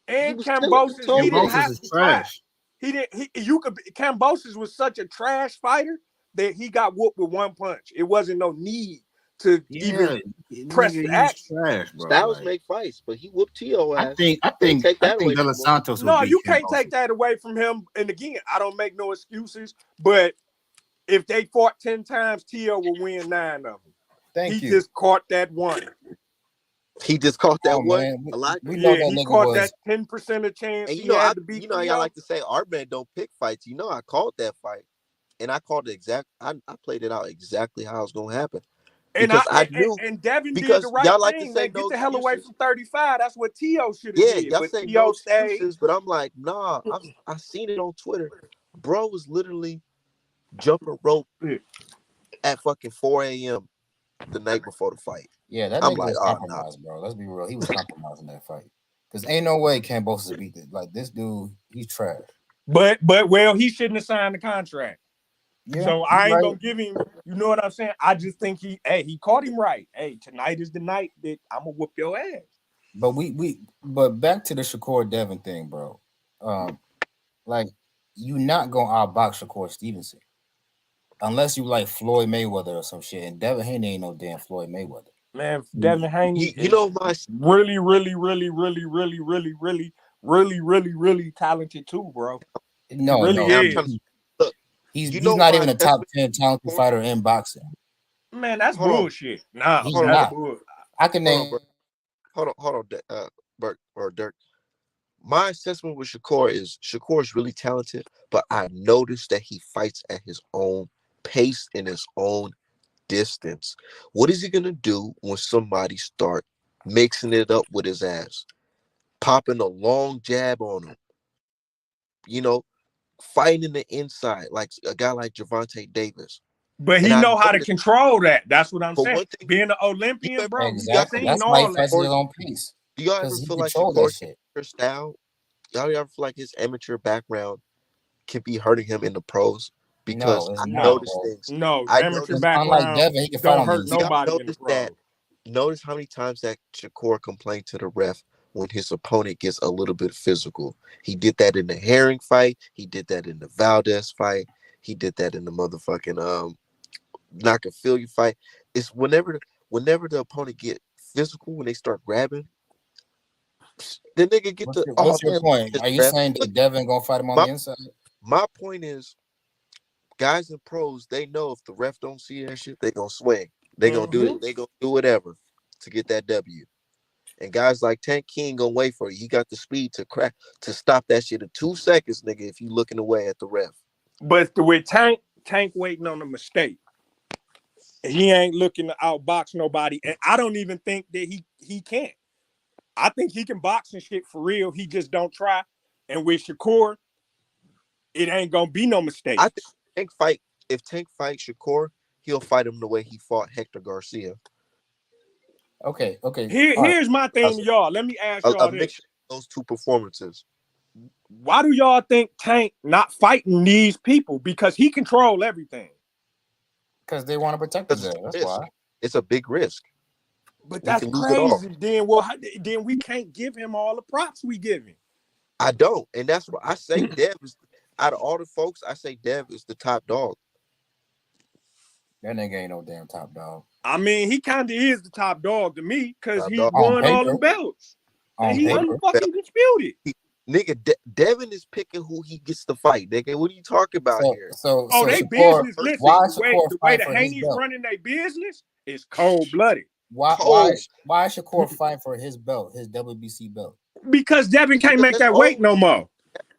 He
And
was telling, he
Cambosis,
told
he
me that
didn't
he
Cambosis
have
is
to clap.
trash.
He didn't. Cambosis was such a trash fighter that he got whooped with one punch. It wasn't no need to
Yeah,
even press
nigga,
the
he's
action.
trash, bro.
styles
Like
make fights, but he whooped T.O.
I
ass.
think I
Can't
think
take
I
that
think
away
De Los
from him.
Santos will
No,
beat
you can't
Cambosis.
take that away from him. And again, I don't make no excuses. But if they fought 10 times, Tio will win 9 of them.
Thank
He
you.
just caught that one.
He just caught that
Oh
one.
man,
A lot.
we know
Yeah,
that
he
nigga
caught
was.
that 10% of chance
And
he had to beat
how y'all
Tio.
like to say our man don't pick fights. You know, I called that fight. and I called it I played it out exactly how it's gonna happen
And
because I knew
Devin did the
because
right
y'all like to
thing,
say
man. Get
no
the hell away
excuses.
from 35. That's what T.O. should have
Yeah,
did.
y'all
But
say no
T.O. stayed.
excuses, but I'm like, nah. I seen it on Twitter. Bro was literally jumping rope at fucking 4 a.m. the night before the fight.
Yeah, that
I'm
nigga
like,
was
oh no.
compromised, bro. Let's be real. He was compromised in that fight. Cause ain't no way Kambosos beat it. Like this dude, he's trash.
But well, he shouldn't have signed the contract.
Yeah,
So
you're
I ain't
right.
gonna give him. You know what I'm saying? I just think he caught him right. Hey, tonight is the night that I'm gonna whoop your ass.
But but back to the Shakur Devin thing, bro. Um, like you not gonna outbox Shakur Stevenson unless you like Floyd Mayweather or some shit. And Devin Haney ain't no damn Floyd Mayweather.
Man, Devin Haney
You
is
know my
really, really, really, really, really, really, really, really, really, really talented too, bro. He
No,
really
no,
I'm trying to
is.
look.
he's
You
he's
know
not
my
even a top
assessment.
10 talented
Hold
fighter in boxing.
Man, that's
on,
bullshit. Nah,
He's
hold on,
that's
Bert.
not.
bull.
I can
Hold on,
name.
Bert. Hold on, Bert or Dirk. My assessment with Shakur is really talented, but I noticed that he fights at his own pace in his own distance. What is he gonna do when somebody start mixing it up with his ass, popping a long jab on him? You know, fighting the inside like a guy like Gervonta Davis.
But
And
he
I
know how to
noticed,
control that. That's what I'm
but
saying.
one thing
Being an
you
Olympian,
ever,
bro, we
y'all
done
Exactly.
ever
seen
That's
feel
why
like
he
all that.
fights at
Shakur,
his own pace
do y'all ever
because he
feel like
controls that
Shakur
shit.
style? Y'all ever feel like his amateur background can be hurting him in the pros? Because
No, it's
I
not,
No,
noticed
bro.
things.
no,
I
amateur
Because
noticed.
unlike
background
Devin, he can fight
don't
on the
hurt
Do y'all
inside.
nobody in the
notice that?
pros.
Notice how many times that Shakur complained to the ref when his opponent gets a little bit physical. He did that in the Herring fight. He did that in the Valdez fight. He did that in the motherfucking Nakafili fight. It's whenever the opponent get physical, when they start grabbing, the nigga get the oh
What's your
man,
point?
his
Are you
ref.
saying
Look,
that Devin gonna fight him on
my
the inside?
my point is, guys in pros, they know if the ref don't see that shit, they gonna swing. They gonna do
Mm-hmm.
it. They gonna do whatever to get that W. And guys like Tank King gonna wait for you. He got the speed to crack to stop that shit in 2 seconds, nigga. If you looking away at the ref,
But with Tank waiting on a mistake. He ain't looking to outbox nobody. And I don't even think that he can't. I think he can box and shit for real. He just don't try. And with Shakur, it ain't gonna be no
I think
mistakes.
Tank fight. If Tank fights Shakur, he'll fight him the way he fought Hector Garcia.
Okay, okay, all right.
Here's my thing to y'all. Let me ask
A
y'all this.
mixture of those two performances.
Why do y'all think Tank not fighting these people? Because he control everything.
Because they want to protect his
Because it's
ass.
a
That's why.
risk. It's a big risk.
But
He
that's
can lose it all.
crazy. Then we can't give him all the props we give him.
I don't, and that's why I say Dev is out of all the folks. I say Dev is the top dog.
That nigga ain't no damn top dog.
I mean, he kind of is the top dog to me because
Top
he
dog.
On
won all
paper.
them belts. And
On
he
Won
paper.
unfucking disputed.
he, nigga. Devin is picking who he gets to fight. Nigga, what are you talking about
So
here?
so
Oh,
so
they
Shakur,
business. Listen,
why
the
is
way
Shakur
the way
fighting
the
for his
Haney's
belt?
running their business is cold blooded.
Why
Cold
why is Shakur fighting for his belt, his WBC belt?
Because Devin can't
because
make
that's
that weight
old.
no more.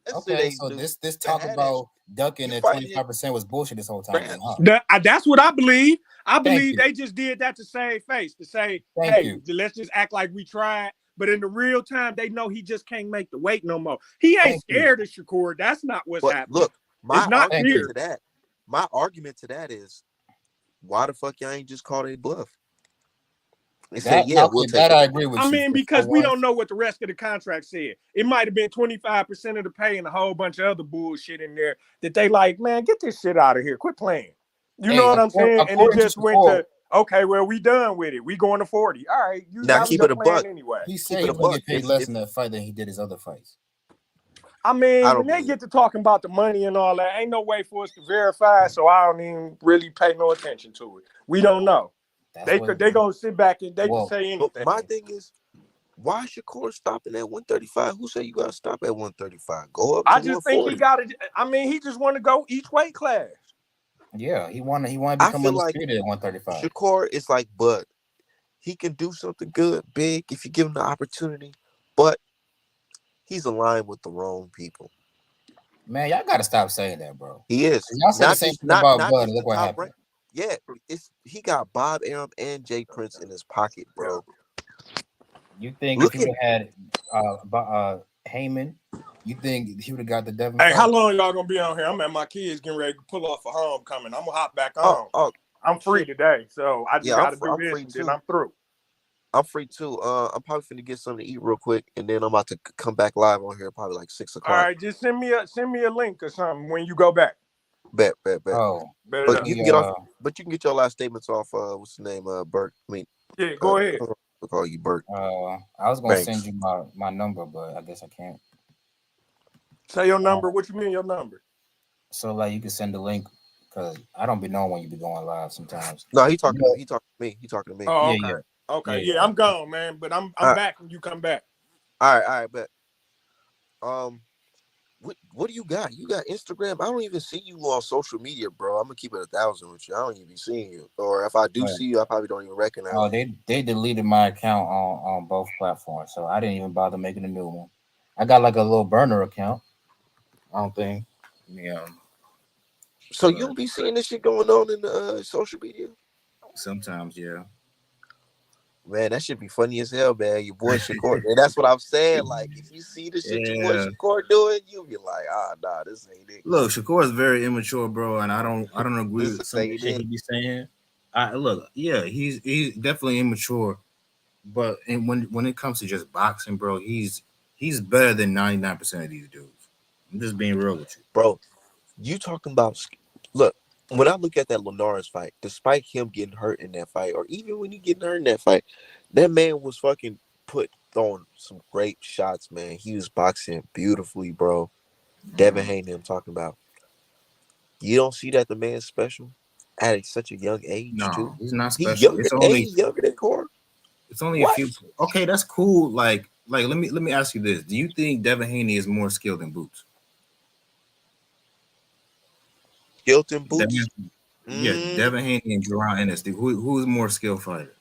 That's it.
Okay,
Ain't
so
new.
this
To
talk
have that
about ducking
you
at
fighting him
25% was bullshit this whole time then, huh?
scraps.
That's what I believe. I
Thank
believe
you.
they just did that to save face, to say,
Thank
hey,
you.
let's just act like we tried. But in the real time, they know he just can't make the weight no more. He ain't
Thank you.
scared of Shakur. That's not what's
But
happening.
look,
It's
my
not
Thank
argument
you.
fear.
to that, my argument to that is, why the fuck y'all ain't just call a bluff? They say,
That
yeah, we'll
okay,
take
that
it.
I agree
I
with you
mean,
for
because we
one.
don't know what the rest of the contract said. It might have been 25% of the pay and a whole bunch of other bullshit in there that they like, man, get this shit out of here. Quit playing. You know
Hey,
what I'm saying? And it
according to
just went
Shakur,
to, okay, well, we done with it. We going to 40. All right,
Now
that was
keep
your
it a
plan
buck.
anyway.
he
Keep
said
it
he
a
gonna
buck.
get paid less in that fight than he did his other fights.
I
I
mean, when
don't
they
believe it.
get to talking about the money and all that, ain't no way for us to verify, so I don't even really pay no attention to it. We don't know.
That's what
They gonna sit back and they can
well,
say
But my
anything.
thing is, why Shakur stopping at 135? Who said you gotta stop at 135? Go up to
I just think he
140.
got it. I mean, he just want to go each weight class.
yeah, he wanna
I
become
feel like
undisputed at 135.
Shakur is like Bud. He can do something good, big, if you give him the opportunity, but he's aligned with the wrong people.
Man, y'all gotta stop saying that, bro.
He is
Y'all said the
not
same
just
thing about
not
Bud, and
just the
look what
top
happened.
rank. Yeah, it's he got Bob Arum and Jay Prince in his pocket,
Yeah.
bro.
You think if
Look
he
at
would have had Heyman, you think he would have got the Devin
Hey, how
fight?
long y'all gonna be on here? I'm at my kids getting ready to pull off for homecoming. I'm gonna hop back
oh
on.
oh
I'm free
shit.
today, so I just
Yeah,
got to do
I'm
this
free
and then
too.
I'm through.
I'm free too. I'm probably finna get something to eat real quick, and then I'm about to come back live on here probably like six
All
o'clock.
right, just send me a link or something when you go back.
Bet, bet, bet.
Oh,
Bet it
But
let
up.
you
me
can get off. But you can get your last statements off. What's the name? Bert. I mean,
Yeah, go ahead.
we'll call you Bert
I was gonna send
Banks.
you my number, but I guess I can't.
Say your number. What you mean your number?
So like you can send the link because I don't be knowing when you be going live sometimes.
No,
You know,
he talking to me. He talking to me.
Oh,
yeah,
okay.
yeah,
Okay.
yeah,
Yeah,
yeah.
I'm gone, man. But
All
I'm
right,
back when you come back.
all right, bet. Um, what do you got? You got Instagram? I don't even see you on social media, bro. I'm gonna keep it 1,000 with you. I don't even be seeing you, or if I do
Right.
see you, I probably don't even recognize
Oh,
you.
they deleted my account on both platforms, so I didn't even bother making a new one. I got like a little burner account. I don't think. Yeah,
So you
but
don't be seeing this shit going on in the social media?
sometimes, yeah.
Man, that should be funny as hell, man. Your boy Shakur. And that's what I'm saying. Like, if you see the shit your boy
Yeah.
Shakur doing, you'll be like, ah, nah, this ain't it.
Look, Shakur is very immature, bro, and I don't agree
This
with some of the
ain't
shit
it.
he be saying. I look, yeah, he's definitely immature, but and when it comes to just boxing, bro, he's better than 99% of these dudes. I'm just being real with you.
Bro, you talking about look, when I look at that Linares fight, despite him getting hurt in that fight, or even when he getting hurt in that fight, that man was fucking throwing some great shots, man. He was boxing beautifully, bro. Devin
Mhm.
Haney, I'm talking about. You don't see that the man's special at such a young age too.
No, he's not
He
special.
younger, and he younger than Core.
It's only a
What?
few. Okay, that's cool. Like let me ask you this: do you think Devin Haney is more skilled than Boots?
Skeleton
Devin,
boots?
yeah,
Mm,
Devin Haney and Jerron Ennis. Who's more skilled fighter?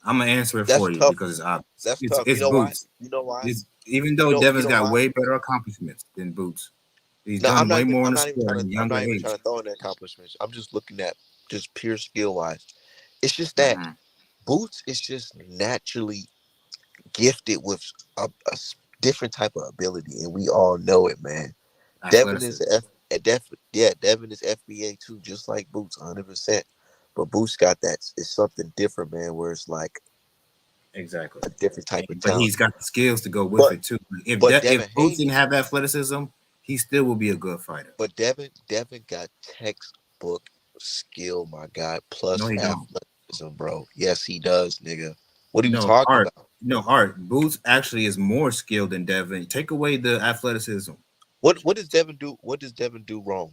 I'm gonna answer it
that's
for you
tough.
because it's obvious.
That's
It's
tough. You
it's
know why?
Boots.
You know why?
It's even though
You
Devin's
know
got
why?
way better accomplishments than Boots. He's
No,
done way more in
I'm
the
not even
sport
trying
at
to
a
I'm
younger
not even trying
age.
to throw in the accomplishments. I'm just looking at just pure skill wise. It's just that
Hmm.
Boots is just naturally gifted with different type of ability, and we all know it, man. Devin is
Athleticism.
Devin is FBA too, just like Boots, 100%. But Boots got that. It's something different, man. Where it's like
Exactly.
a different type of
But
talent.
he's got the skills to go with
But
it too.
Devin
If Boots didn't
Haney,
have that athleticism, he still would be a good fighter.
Devin got textbook skill, my guy,
No,
plus
he don't.
athleticism, bro. Yes, he does, nigga. What are you
No,
talking
Art.
about?
No, Art. Boots actually is more skilled than Devin. Take away the athleticism.
What does Devin do? What does Devin do wrong?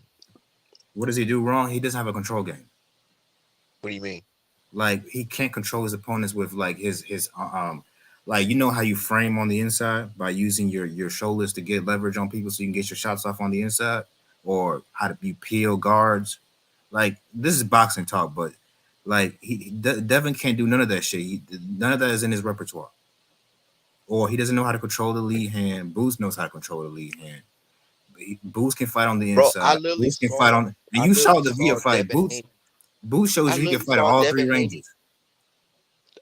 What does he do wrong? He doesn't have a control game.
What do you mean?
Like he can't control his opponents with like his like you know how you frame on the inside by using your shoulders to get leverage on people so you can get your shots off on the inside, or how to you peel guards. Like this is boxing talk, but like Devin can't do none of that shit. None of that is in his repertoire. Or he doesn't know how to control the lead hand. Boots knows how to control the lead hand. Boots can fight on the
Bro,
inside. Boots can fight on. And
I
you saw
literally
the Via
saw
fight.
Devin Haney.
Boots shows
I
you he can
literally
fight at
saw
all three
Devin Haney
ranges.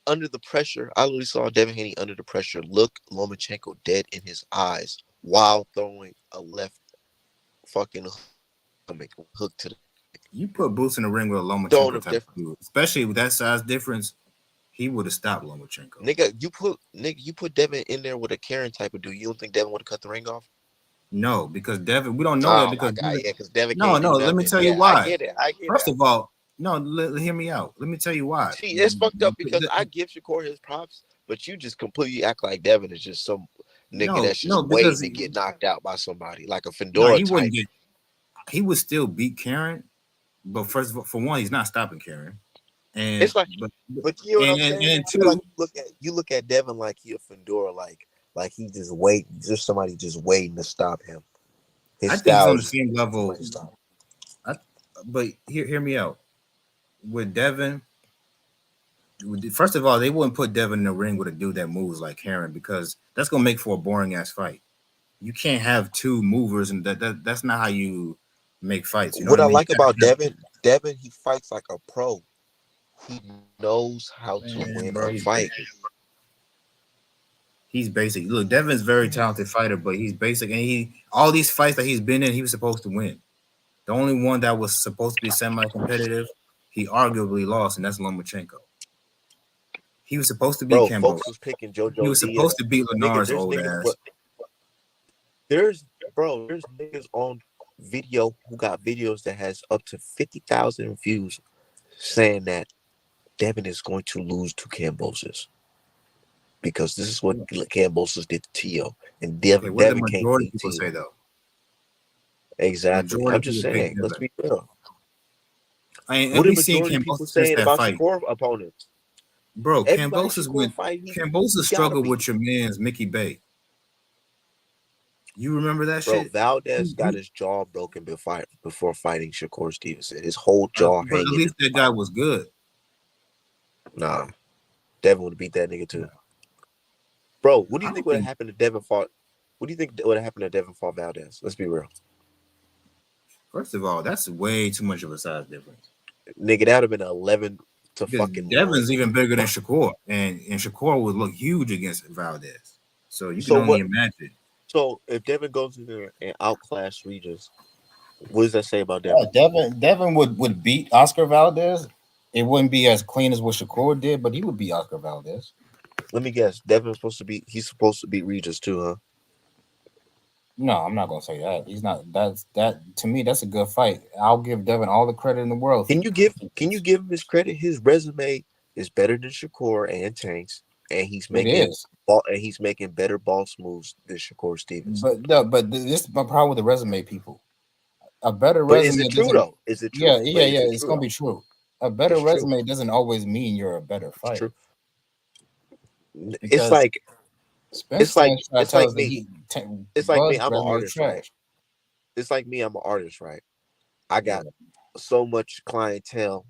under the pressure. I literally saw Devin Haney under the pressure look Lomachenko dead in his eyes while throwing a left fucking hook to the
You put Boots in the ring with a
throwing
Lomachenko
him
type of
different.
dude, especially with that size difference, he would have stopped Lomachenko.
Nigga, you put Devin in there with a Karen type of dude. You don't think Devin would have cut the ring off?
No, because Devin, we don't know that
Oh
because
my god,
Devin,
yeah, because Devin
no,
can't do
no. Let me
nothing.
tell you
Yeah, I
why.
get it. I get it.
First of all, no, hear me out. Let me tell you why.
See, it's fucked up because I give Shakur his props, but you just completely act like Devin is just some nigga
No,
that's just
no,
waiting
because
to get knocked out by somebody, like a
no,
Fedora
he wouldn't
type.
get. He would still beat Karen, but first of all, for one, he's not stopping Karen, and
It's like,
but
but you know what I'm
and
saying?
then
I feel like
two,
you look at Devin like he a Fedora, like he just waiting, just somebody just waiting to stop him. His
I think he's
style
on the
is just
same
somebody
level.
to stop him.
I, but hear me out. With Devin, first of all, they wouldn't put Devin in the ring with a dude that moves like Karen because that's gonna make for a boring ass fight. You can't have two movers, and that's not how you make fights. You know what
What
I
I
mean?
like about Devin, he fights like a pro. He knows how to win
Man,
a
bro,
fight.
he's basic. Look, Devin's a very talented fighter, but he's basic, and he all these fights that he's been in, he was supposed to win. The only one that was supposed to be semi-competitive, he arguably lost, and that's Lomachenko. He was supposed to beat
Bro,
Kimbo.
folks was picking
He
JoJo
was supposed
Diaz.
to beat
Nigga,
Lenar's
there's
old
niggas,
ass.
there's niggas on video who got videos that has up to 50,000 views saying that Devin is going to lose to Cambosis because this is what Cambosis did to Tio, and
Okay, what do the
Devin can't
majority of
beat
people say
Tio.
though?
Exactly.
Majority
I'm
of
just
people pick
saying. Let's
Devin.
be real.
I mean, at
What are
least seeing
majority of people
Cambosis since
saying
that
about
fight,
Shakur opponents?
bro.
Everybody
Cambosis
Shakur
went.
fight, he
Cambosis
gotta
struggled
beat.
with your man's Mickey Bay. You remember that
Bro,
shit?
Valdez got his jaw broken before fighting Shakur Stevenson. His whole jaw
But at
hanging in
least
the
that guy
fight.
was good.
Nah, Devin would have beat that nigga too. Bro, what do
I
you think
don't
would have
think.
happened to Devin fought? What do you think would have happened to Devin fought Valdez? Let's be real.
First of all, that's way too much of a size difference.
Nigga, that would have been 11 to
Because
fucking 1.
Devin's even bigger than Shakur, and Shakur would look huge against Valdez. So you can
So
only
what?
imagine.
So if Devin goes in there and outclass Regis, what does that say about
Yeah,
Devin?
Devin would beat Oscar Valdez. It wouldn't be as clean as what Shakur did, but he would beat Oscar Valdez.
Let me guess. He's supposed to beat Regis too, huh?
No, I'm not gonna say that. He's not. That's that to me. That's a good fight. I'll give Devin all the credit in the world if he
Can you give him his credit? His resume is better than Shakur and Tanks, and
It is.
he's making better boss moves than Shakur Stevenson.
But no, but this is my problem with the resume people. A better
But is
resume
it true
doesn't.
though? Is it true?
Yeah,
But
yeah,
is
yeah.
it
It's
true
gonna
though?
be true. A better
It's true.
resume doesn't always mean you're a better
It's
fighter
true. It's
because
like
Spence fans try to
it's
tell
like
us that
me. It's like me.
Buzz
I'm an
resume is
artist, right?
trash.
It's like me. I'm an artist, right? I
Yeah,
got so much clientele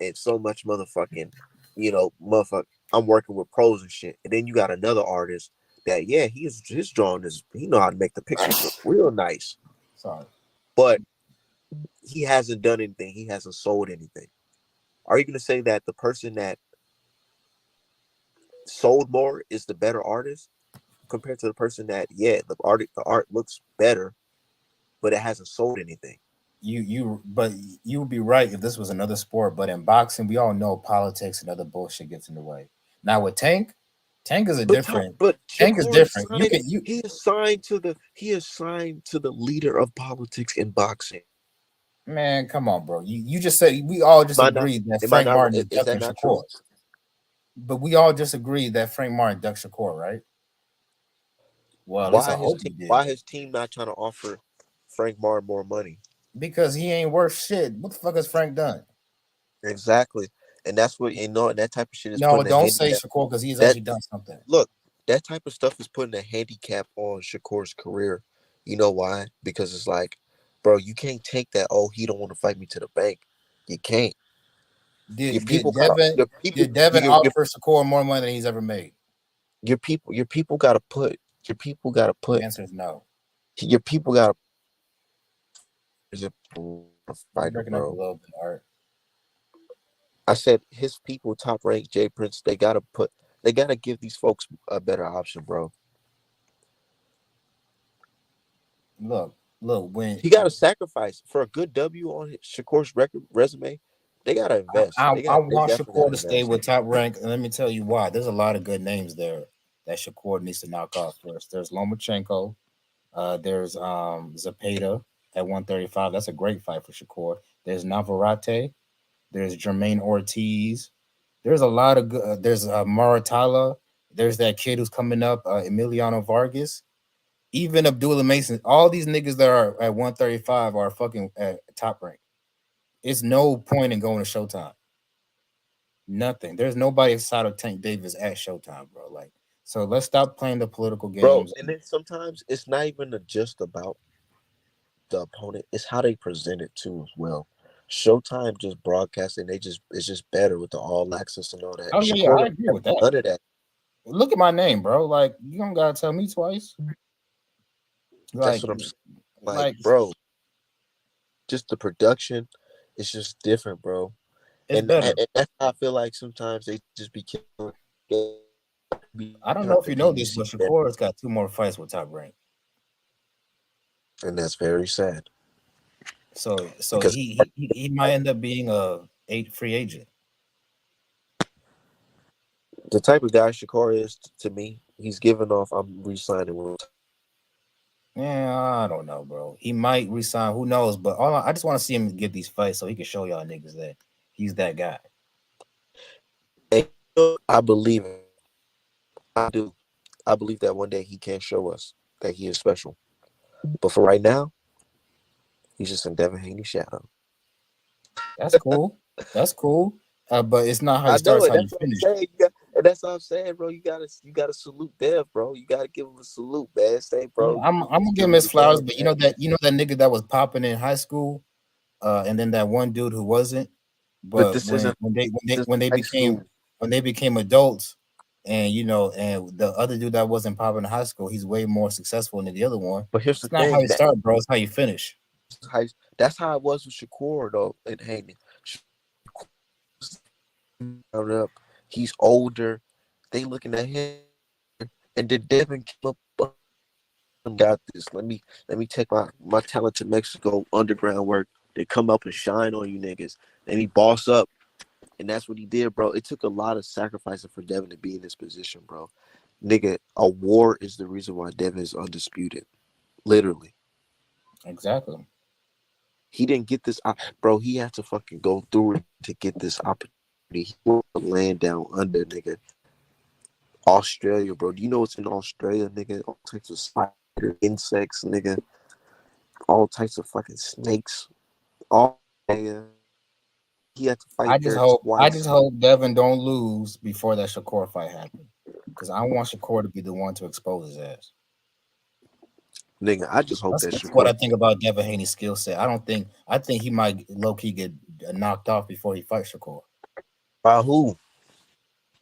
and so much motherfucking, motherfucker. I'm working with pros and shit. And then you got another artist that, yeah, his drawing is he know how to make the pictures look real nice,
sorry.
but he hasn't done anything. He hasn't sold anything. Are you gonna say that the person that sold more is the better artist compared to the person that, yeah, the art looks better, but it hasn't sold anything?
But you would be right if this was another sport. But in boxing, we all know politics and other bullshit gets in the way. Now with Tank is a different.
But
Tank is
Shakur is
different. You
signed.
can you
He is signed to the leader of politics in boxing.
man, come on, bro. You just said we all just
Am I not?
agreed that
Am I
Frank
not?
Martin is
Is that
ducking
not true?
Shakur. But we all just agreed that Frank Martin ducked Shakur, right? Well, at least I hope he did.
Why his team not trying to offer Frank Martin more money?
Because he ain't worth shit. What the fuck has Frank done?
Exactly, and that's what and that type of shit is
No,
putting a
don't say
handicap.
Shakur because he's
That
actually done something.
look, that type of stuff is putting a handicap on Shakur's career. You know why? Because it's like, bro, you can't take that. Oh, he don't want to fight me to the bank. You can't. Your
Did
people
did
got
Devin
your people.
did Devin
Your
offer Shakur more money than he's ever made?
your people got to put your people got to
The
put
answer is no.
your people got to is a
You're
fighter,
breaking up a
bro.
little bit, Art.
I said his people, top ranked Jay Prince, they gotta give these folks a better option, bro.
Look, when
He got to sacrifice for a good W on Shakur's resume. They gotta invest.
I
They
want
definitely
Shakur
gotta
to stay
invest.
with top rank, and let me tell you why. There's a lot of good names there that Shakur needs to knock off first. There's Lomachenko. There's Zapata at 135. That's a great fight for Shakur. There's Navarrete. There's Jermaine Ortiz. There's a lot of good. There's Maratala. There's that kid who's coming up, Emiliano Vargas. Even Abdullah Mason. All these niggas that are at 135 are fucking at top rank. It's no point in going to Showtime. Nothing. There's nobody outside of Tank Davis at Showtime, bro. Like, so let's stop playing the political
Bro,
games.
and then sometimes it's not even just about the opponent, it's how they present it too as well. Showtime just broadcasting, it's just better with the all access and all that.
Oh yeah, yeah,
Shakur
I
don't
agree
have
with that.
none of that.
Look at my name, bro. Like, you don't gotta tell me twice.
That's
Like,
what I'm saying. Like,
like
bro, just the production is just different, bro.
it's better.
And that's how I feel like sometimes they just be killing, be
I don't know
trying
if
to
you
be
know this,
DC,
but Shakur's got 2 more fights with Top Rank.
and that's very sad
So
because
he might end up being a free agent.
the type of guy Shakur is to me, he's giving off. I'm re-signing with.
Yeah, I don't know, bro. He might resign. Who knows? But I just want to see him get these fights so he can show y'all niggas that he's that guy.
And I believe it. I do. I believe that one day he can show us that he is special. But for right now, he's just in Devin Haney's shadow.
That's cool. That's cool. But it's not how you
I
start;
know
it's
it.
how you
That's what I'm
finish.
saying. And that's what I'm saying, bro. You gotta salute Dev, bro. You gotta give him a salute, man. Say, bro,
I'm
he's
gonna give him
doing
his
the
flowers,
game,
but
man.
you know that nigga that was popping in high school, and then that one dude who wasn't.
But
But
this isn't this is high school.
when they became adults, and and the other dude that wasn't popping in high school, he's way more successful than the other one.
But here's the
It's not how
thing
you
that
start, bro. It's how you finish.
high, that's how it was with Shakur though and Haney. Up, he's older. They looking at him, and then Devin came up. Got this. Let me take my talent to Mexico underground work. They come up and shine on you niggas. Then he boss up, and that's what he did, bro. It took a lot of sacrificing for Devin to be in this position, bro. Nigga, a war is the reason why Devin is undisputed. Literally,
Exactly.
he didn't get this, bro. He had to fucking go through it to get this opportunity. He went to land down under, nigga. Australia, bro. Do you know what's in Australia, nigga? All types of spider insects, nigga. All types of fucking snakes. All nigga. He had to fight there
I
twice.
just hope Devin don't lose before that Shakur fight happens, because I want Shakur to be the one to expose his ass.
Nigga, I just hope that
That's what
Shakur.
I think about Devin Haney's skill set. I think he might low key get knocked off before he fights Shakur.
By who?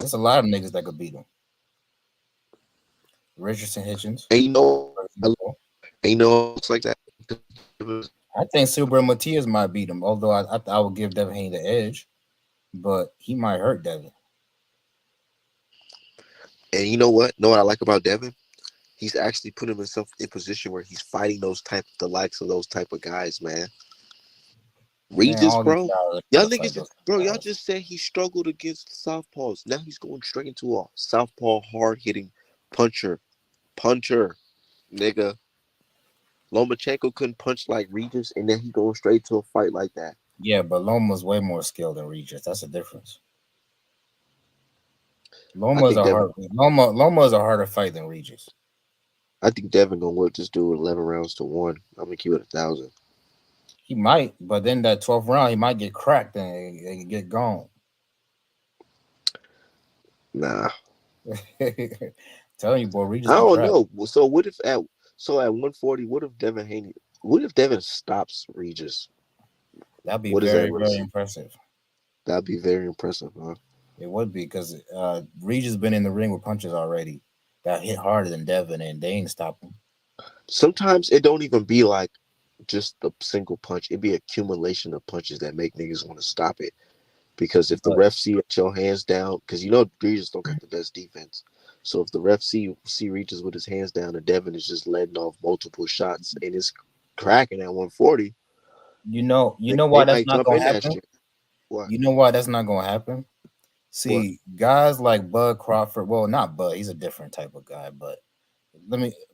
There's a lot of niggas that could beat him. Richardson Hitchens,
Ain't no,
for example.
ain't no looks like that.
I think Silver Matias might beat him, although I would give Devin Haney the edge, but he might hurt Devin.
And you know what? Know what I like about Devin? He's actually put himself in a position where he's fighting the likes of those type of guys, man.
Man,
Regis,
all these
bro.
guys are
Y'all
trying to fight
niggas,
those
bro, y'all
guys.
just said he struggled against southpaws. Now he's going straight into a southpaw hard hitting puncher. Puncher, nigga. Lomachenko couldn't punch like Regis, and then he going straight to a fight like that.
Yeah, but Loma's way more skilled than Regis. That's the difference.
I think Devin
Loma is a harder fight than Regis.
I think Devin gonna whip this dude 11 rounds to one. I'm gonna keep it 1,000.
He might, but then that 12th round, he might get cracked and get gone.
Nah,
Telling you, boy, Regis
I
can
don't
crack.
know. So what if at 140? What if Devin Haney? What if Devin stops Regis?
That'd be
What does that
very,
really?
very impressive.
That'd be very impressive, huh?
It would be because Regis been in the ring with punches already that hit harder than Devin, and they ain't stopped him.
Sometimes it don't even be like just the single punch. It be accumulation of punches that make niggas want to stop it. Because if the
But
ref see that your hands down, because you know Regis don't got the best defense. So if the ref see Regis with his hands down and Devin is just letting off multiple shots and it's cracking at 140,
you know
they
why that's
might
not
jump
gonna
in that
happen.
shit. What?
You know why that's not gonna happen.
What?
See, guys like Bud Crawford, well, not Bud, he's a different type of guy, but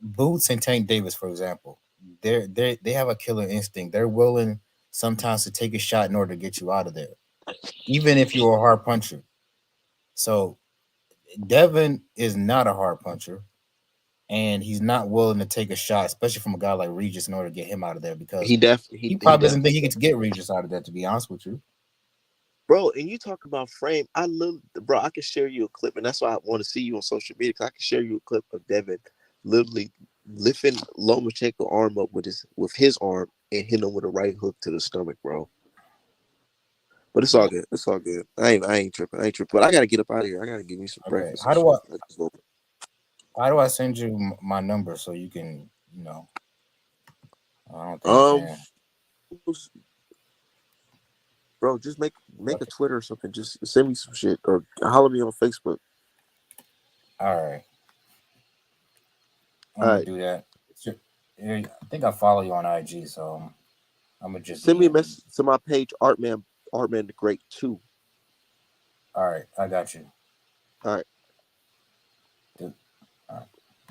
Boots and Tank Davis, for example, they have a killer instinct. They're willing sometimes to take a shot in order to get you out of there, even if you're a hard puncher. So Devin is not a hard puncher, and he's not willing to take a shot, especially from a guy like Regis, in order to get him out of there because he
He
probably doesn't think he
definitely.
gets to get Regis out of there. To be honest with you,
Bro, and you talk about frame. I love, bro. I can share you a clip, and that's why I want to see you on social media. Cause I can share you a clip of Devin literally lifting Lomachenko arm up with his arm and hitting him with a right hook to the stomach, bro. But it's all
yeah.
good. It's all good. I ain't tripping. I ain't tripping. But I gotta get up out of here. I gotta give me some
Okay,
breakfast and shit. I just woke up.
how do I send you my number so you can I don't think you
Um,
can.
bro, just make a
Okay.
Twitter or something. Just send me some shit or holler me on Facebook.
All right. I'm
All
gonna
right,
do that. I think I follow you on IG, so I'm gonna just
send me a
DM you.
message to my page, Artman the Great 2.
All right, I got you.
All right.